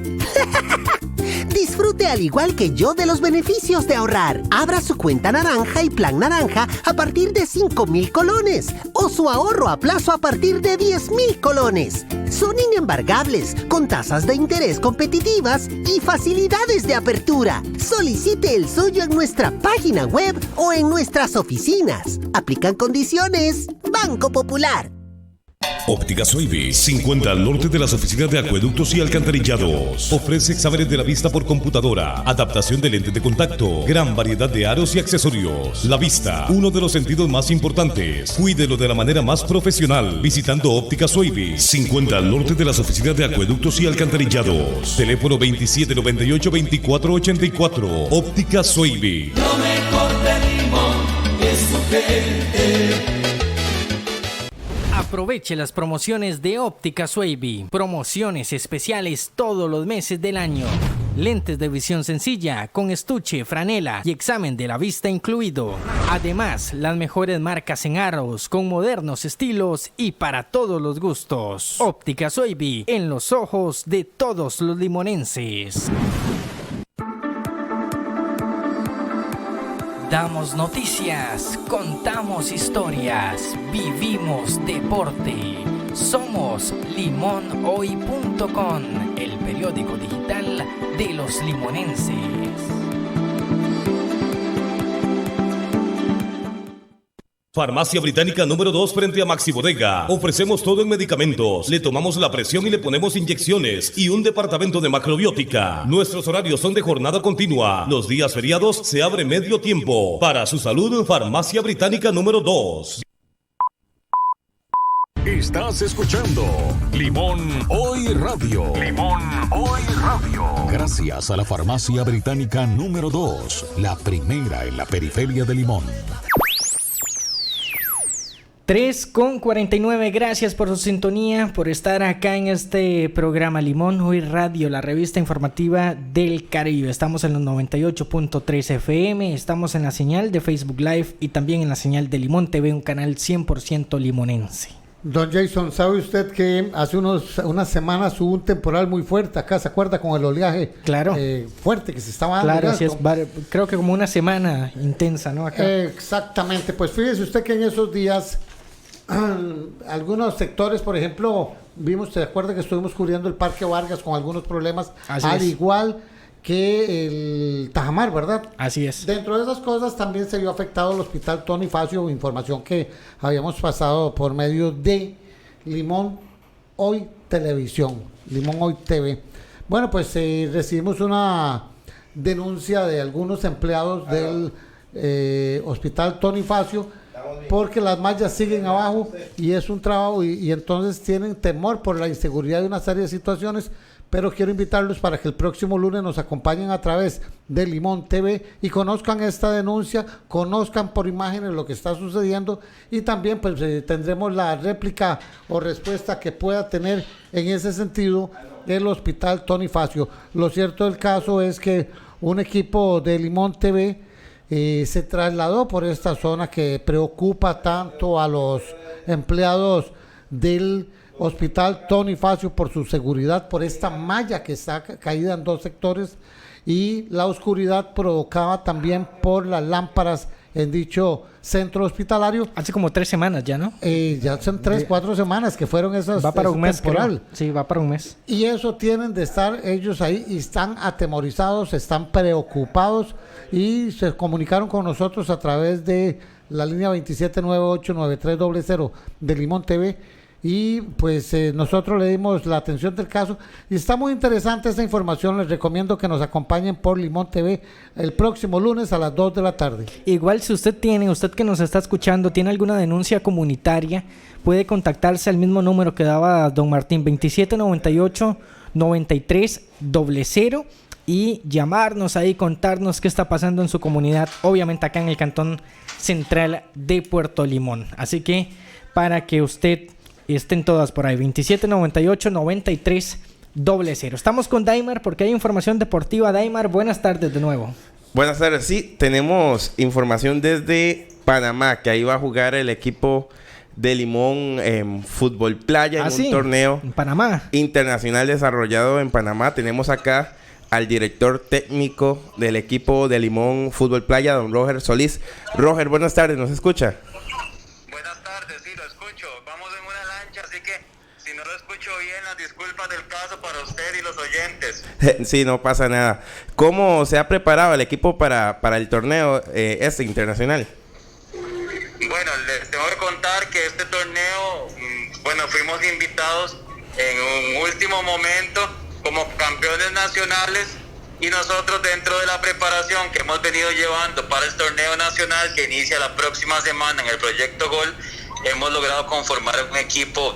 Disfrute al igual que yo de los beneficios de ahorrar. Abra su cuenta naranja y plan naranja a partir de 5,000 colones o su ahorro a plazo a partir de 10,000 colones. Son inembargables, con tasas de interés competitivas y facilidades de apertura. Solicite el suyo en nuestra página web o en nuestras oficinas. Aplican condiciones. Banco Popular. Óptica Soybi, 50 al norte de las oficinas de acueductos y alcantarillados. Ofrece exámenes de la vista por computadora, adaptación de lentes de contacto, gran variedad de aros y accesorios. La vista, uno de los sentidos más importantes. Cuídelo de la manera más profesional visitando Óptica Soybi, 50 al norte de las oficinas de acueductos y alcantarillados. Teléfono 2798-2484. Óptica Soybi. Lo mejor de Limón es su gente. Aproveche las promociones de Óptica Soybi. Promociones especiales todos los meses del año. Lentes de visión sencilla con estuche, franela y examen de la vista incluido. Además, las mejores marcas en aros con modernos estilos y para todos los gustos. Óptica Soybi, en los ojos de todos los limonenses. Damos noticias, contamos historias, vivimos deporte. Somos limonhoy.com, el periódico digital de los limonenses. Farmacia Británica número 2 frente a Maxi Bodega. Ofrecemos todo en medicamentos. Le tomamos la presión y le ponemos inyecciones y un departamento de macrobiótica. Nuestros horarios son de jornada continua. Los días feriados se abre medio tiempo. Para su salud, Farmacia Británica número 2. Estás escuchando Limón Hoy Radio. Limón Hoy Radio. Gracias a la Farmacia Británica número 2, la primera en la periferia de Limón. 3:49, gracias por su sintonía, por estar acá en este programa Limón Hoy Radio, la revista informativa del Caribe. Estamos en los 98.3 FM, estamos en la señal de Facebook Live y también en la señal de Limón TV, un canal 100% limonense. Don Jason, ¿sabe usted que hace unas semanas hubo un temporal muy fuerte acá? ¿Se acuerda con el oleaje? Claro. Fuerte que se estaba dando. Claro, así es, creo que como una semana intensa, ¿no? Acá. Exactamente, pues fíjese usted que en esos días algunos sectores, por ejemplo, ¿se acuerda que estuvimos cubriendo el Parque Vargas con algunos problemas? Al igual que el Tajamar, ¿verdad? Así es. Dentro de esas cosas también se vio afectado el Hospital Tony Facio, información que habíamos pasado por medio de Limón Hoy Televisión, Limón Hoy TV. Bueno, pues recibimos una denuncia de algunos empleados del Hospital Tony Facio porque las mallas siguen abajo y es un trabajo y entonces tienen temor por la inseguridad de una serie de situaciones, pero quiero invitarlos para que el próximo lunes nos acompañen a través de Limón TV y conozcan esta denuncia, conozcan por imágenes lo que está sucediendo y también pues tendremos la réplica o respuesta que pueda tener en ese sentido el Hospital Tony Facio. Lo cierto del caso es que un equipo de Limón TV se trasladó por esta zona que preocupa tanto a los empleados del Hospital Tony Facio por su seguridad, por esta malla que está caída en dos sectores y la oscuridad provocada también por las lámparas en dicho centro hospitalario. Hace como 3 semanas ya, ¿no? Ya son 3-4 semanas que fueron esas. Va para un mes, temporal. Creo. Sí, va para un mes. Y eso tienen de estar ellos ahí y están atemorizados, están preocupados y se comunicaron con nosotros a través de la línea 27989300 de Limón TV y pues nosotros le dimos la atención del caso y está muy interesante esta información. Les recomiendo que nos acompañen por Limón TV el próximo lunes a las 2 de la tarde. Igual si usted que nos está escuchando tiene alguna denuncia comunitaria, puede contactarse al mismo número que daba don Martín, 2798-9300 y llamarnos ahí, contarnos qué está pasando en su comunidad, obviamente acá en el Cantón Central de Puerto Limón. Así que para que usted estén todas por ahí, 2798-9300. Estamos con Daimar porque hay información deportiva. Daimar, buenas tardes de nuevo. Buenas tardes, sí, tenemos información desde Panamá, que ahí va a jugar el equipo de Limón en fútbol playa en un torneo en Panamá internacional desarrollado en Panamá. Tenemos acá al director técnico del equipo de Limón Fútbol Playa, don Roger Solís. Roger, buenas tardes, ¿nos escucha? Buenas tardes, sí, lo escucho. Vamos en una lancha, así que si no lo escucho bien, las disculpas del caso para usted y los oyentes. Sí, no pasa nada. ¿Cómo se ha preparado el equipo para el torneo internacional? Bueno, les tengo que contar que este torneo, fuimos invitados en un último momento como campeones nacionales y nosotros dentro de la preparación que hemos venido llevando para el torneo nacional que inicia la próxima semana en el Proyecto Gol, hemos logrado conformar un equipo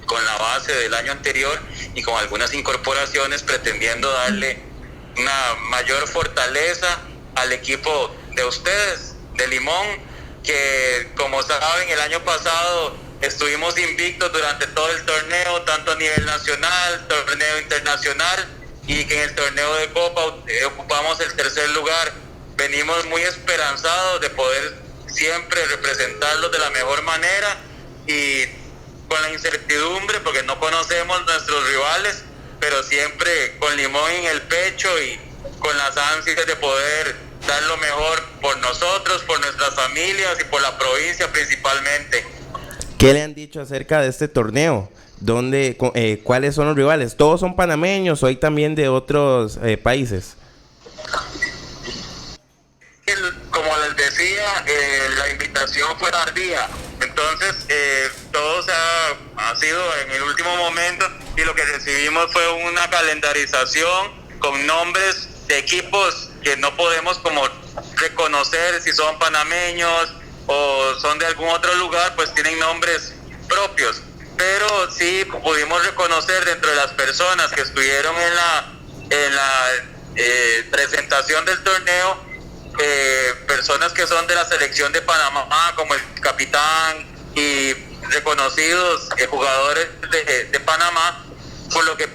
con la base del año anterior y con algunas incorporaciones pretendiendo darle una mayor fortaleza al equipo de ustedes, de Limón, que como saben el año pasado estuvimos invictos durante todo el torneo, tanto a nivel nacional, torneo internacional, y que en el torneo de Copa ocupamos el 3er lugar. Venimos muy esperanzados de poder siempre representarlos de la mejor manera y con la incertidumbre porque no conocemos nuestros rivales, pero siempre con Limón en el pecho y con las ansias de poder dar lo mejor por nosotros, por nuestras familias y por la provincia principalmente. ¿Qué le han dicho acerca de este torneo? ¿Cuáles son los rivales? ¿Todos son panameños o hay también de otros países? Como les decía, la invitación fue tardía, entonces todo ha sido en el último momento y lo que recibimos fue una calendarización con nombres de equipos que no podemos como reconocer si son panameños o son de algún otro lugar, pues tienen nombres propios, pero sí pudimos reconocer dentro de las personas que estuvieron en la presentación del torneo personas que son de la selección de Panamá, como el capitán y reconocidos jugadores de Panamá, por lo que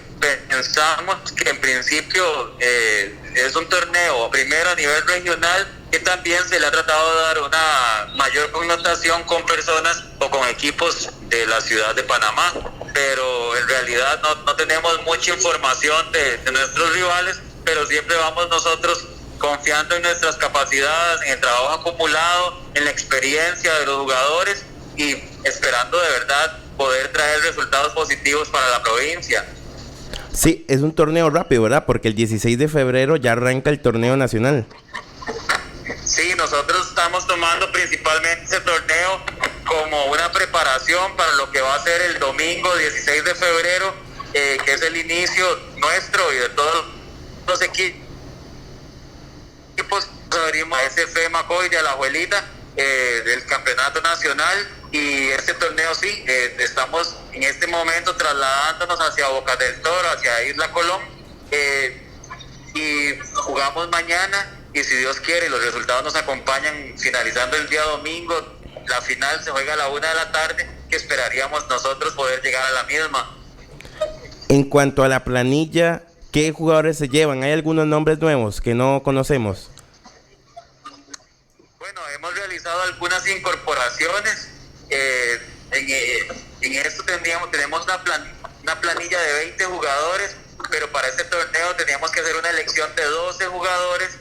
pensamos que en principio es un torneo primero a nivel regional, que también se le ha tratado de dar una mayor connotación con personas o con equipos de la ciudad de Panamá, pero en realidad no tenemos mucha información de nuestros rivales, pero siempre vamos nosotros confiando en nuestras capacidades, en el trabajo acumulado, en la experiencia de los jugadores y esperando de verdad poder traer resultados positivos para la provincia. Sí, es un torneo rápido, ¿verdad? Porque el 16 de febrero ya arranca el torneo nacional. Sí, nosotros estamos tomando principalmente ese torneo como una preparación para lo que va a ser el domingo 16 de febrero, que es el inicio nuestro y de todos los equipos. Abrimos a SF Macoy de Alajuelita del campeonato nacional, y este torneo sí, estamos en este momento trasladándonos hacia Bocas del Toro, hacia Isla Colón, y jugamos mañana, y si Dios quiere y los resultados nos acompañan, finalizando el día domingo, la final se juega a la 1 de la tarde, que esperaríamos nosotros poder llegar a la misma. En cuanto a la planilla, ¿qué jugadores se llevan? ¿Hay algunos nombres nuevos que no conocemos? Bueno, hemos realizado algunas incorporaciones. En esto tenemos una planilla de 20 jugadores, pero para este torneo teníamos que hacer una elección de 12 jugadores,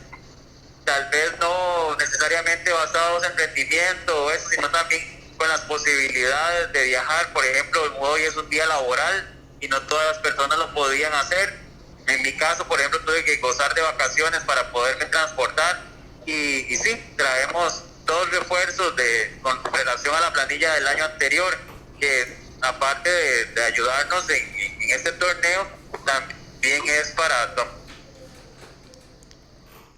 tal vez no necesariamente basados en rendimiento o eso, sino también con las posibilidades de viajar. Por ejemplo, hoy es un día laboral y no todas las personas lo podían hacer. En mi caso, por ejemplo, tuve que gozar de vacaciones para poderme transportar, y sí, traemos dos refuerzos con relación a la planilla del año anterior, que aparte de ayudarnos en este torneo, también es para...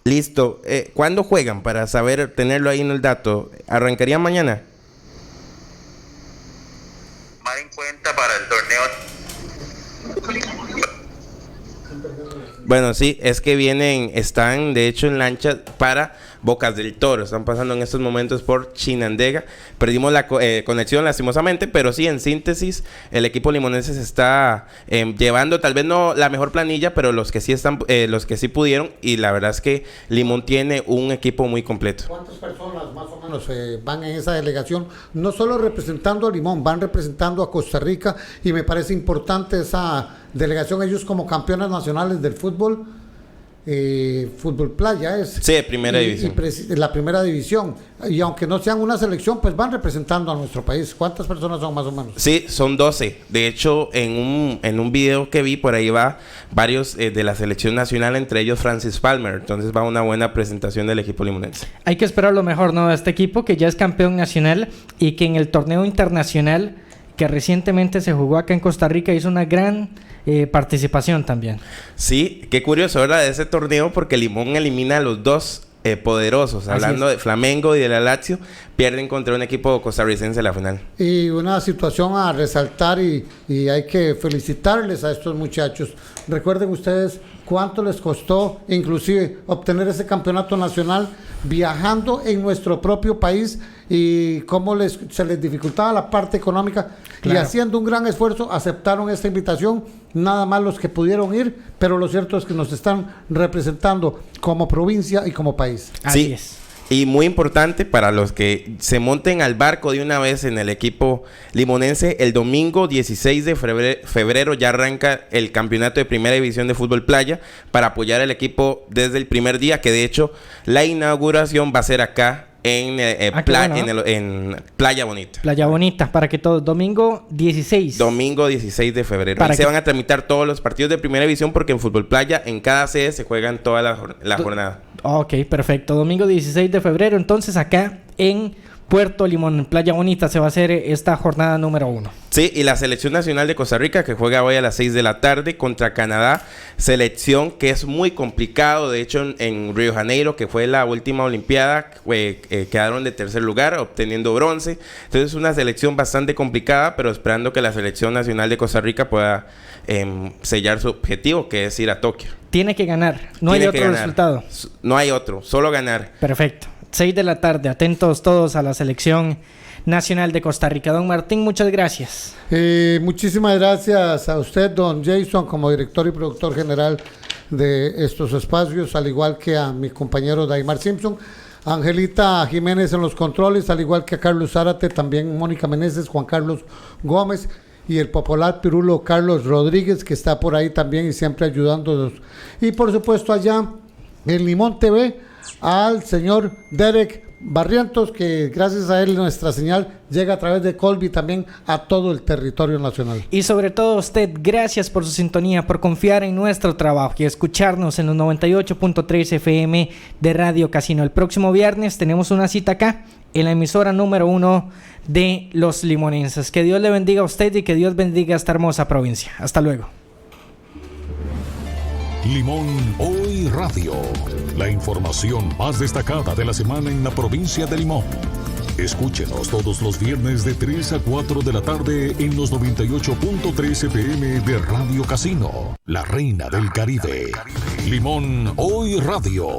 Listo. ¿Cuándo juegan? Para saber, tenerlo ahí en el dato. ¿Arrancarían mañana? Tomar en cuenta para el torneo. Bueno, sí, es que están de hecho en lancha para Bocas del Toro. Están pasando en estos momentos por Chinandega. Perdimos la conexión lastimosamente, pero sí, en síntesis, el equipo limonense se está llevando, tal vez no la mejor planilla, pero los que sí pudieron, y la verdad es que Limón tiene un equipo muy completo. ¿Cuántas personas más o menos van en esa delegación? No solo representando a Limón, van representando a Costa Rica, y me parece importante esa delegación, ellos como campeones nacionales del fútbol. Fútbol playa es. Sí, primera división. La primera división. Y aunque no sean una selección, pues van representando a nuestro país. ¿Cuántas personas son más o menos? Sí, son 12. De hecho, en un video que vi, por ahí va varios de la selección nacional, entre ellos Francis Palmer. Entonces va una buena presentación del equipo limonense. Hay que esperar lo mejor, ¿no? Este equipo que ya es campeón nacional y que en el torneo internacional que recientemente se jugó acá en Costa Rica hizo una gran participación también. Sí, qué curioso, ¿verdad? De ese torneo, porque Limón elimina a los dos poderosos. Hablando de Flamengo y de la Lazio, pierden contra un equipo costarricense en la final. Y una situación a resaltar, y hay que felicitarles a estos muchachos. Recuerden ustedes cuánto les costó inclusive obtener ese campeonato nacional viajando en nuestro propio país, y cómo se les dificultaba la parte económica, claro. Y haciendo un gran esfuerzo aceptaron esta invitación, nada más los que pudieron ir, pero lo cierto es que nos están representando como provincia y como país. Así es. Y muy importante para los que se monten al barco de una vez en el equipo limonense, el domingo 16 de febrero ya arranca el campeonato de primera división de fútbol playa para apoyar al equipo desde el primer día, que de hecho la inauguración va a ser acá en Playa Bonita. Playa Bonita, para que todos, domingo 16. Domingo 16 de febrero. Y se van a tramitar todos los partidos de primera división, porque en fútbol playa, en cada sede se juegan toda la jornada. Ok, perfecto. Domingo 16 de febrero, entonces acá en Puerto Limón, en Playa Bonita, se va a hacer esta jornada número 1. Sí, y la selección nacional de Costa Rica, que juega hoy a las 6 de la tarde contra Canadá, selección que es muy complicado. De hecho, en Río Janeiro, que fue la última olimpiada, quedaron de tercer lugar, obteniendo bronce. Entonces es una selección bastante complicada, pero esperando que la selección nacional de Costa Rica pueda sellar su objetivo, que es ir a Tokio. Tiene que ganar, no hay otro resultado. No hay otro, solo ganar. Perfecto. 6 de la tarde, atentos todos a la selección Nacional de Costa Rica. Don Martín, muchas gracias. Muchísimas gracias a usted, don Jason, como director y productor general de estos espacios, al igual que a mi compañero Daimar Simpson, Angelita Jiménez en los controles, al igual que a Carlos Zárate, también Mónica Meneses, Juan Carlos Gómez y el popular pirulo Carlos Rodríguez, que está por ahí también y siempre ayudándonos. Y por supuesto allá en Limón TV al señor Derek Barrientos, que gracias a él nuestra señal llega a través de Colby también a todo el territorio nacional. Y sobre todo a usted, gracias por su sintonía, por confiar en nuestro trabajo y escucharnos en los 98.3 FM de Radio Casino. El próximo viernes tenemos una cita acá en la emisora número 1 de los limonenses. Que Dios le bendiga a usted y que Dios bendiga a esta hermosa provincia. Hasta luego. Limón Hoy Radio. La información más destacada de la semana en la provincia de Limón. Escúchenos todos los viernes de 3 a 4 de la tarde en los 98.3 FM de Radio Casino, la reina del Caribe. Limón Hoy Radio.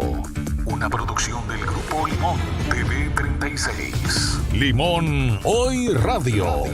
Una producción del Grupo Limón TV 36. Limón Hoy Radio.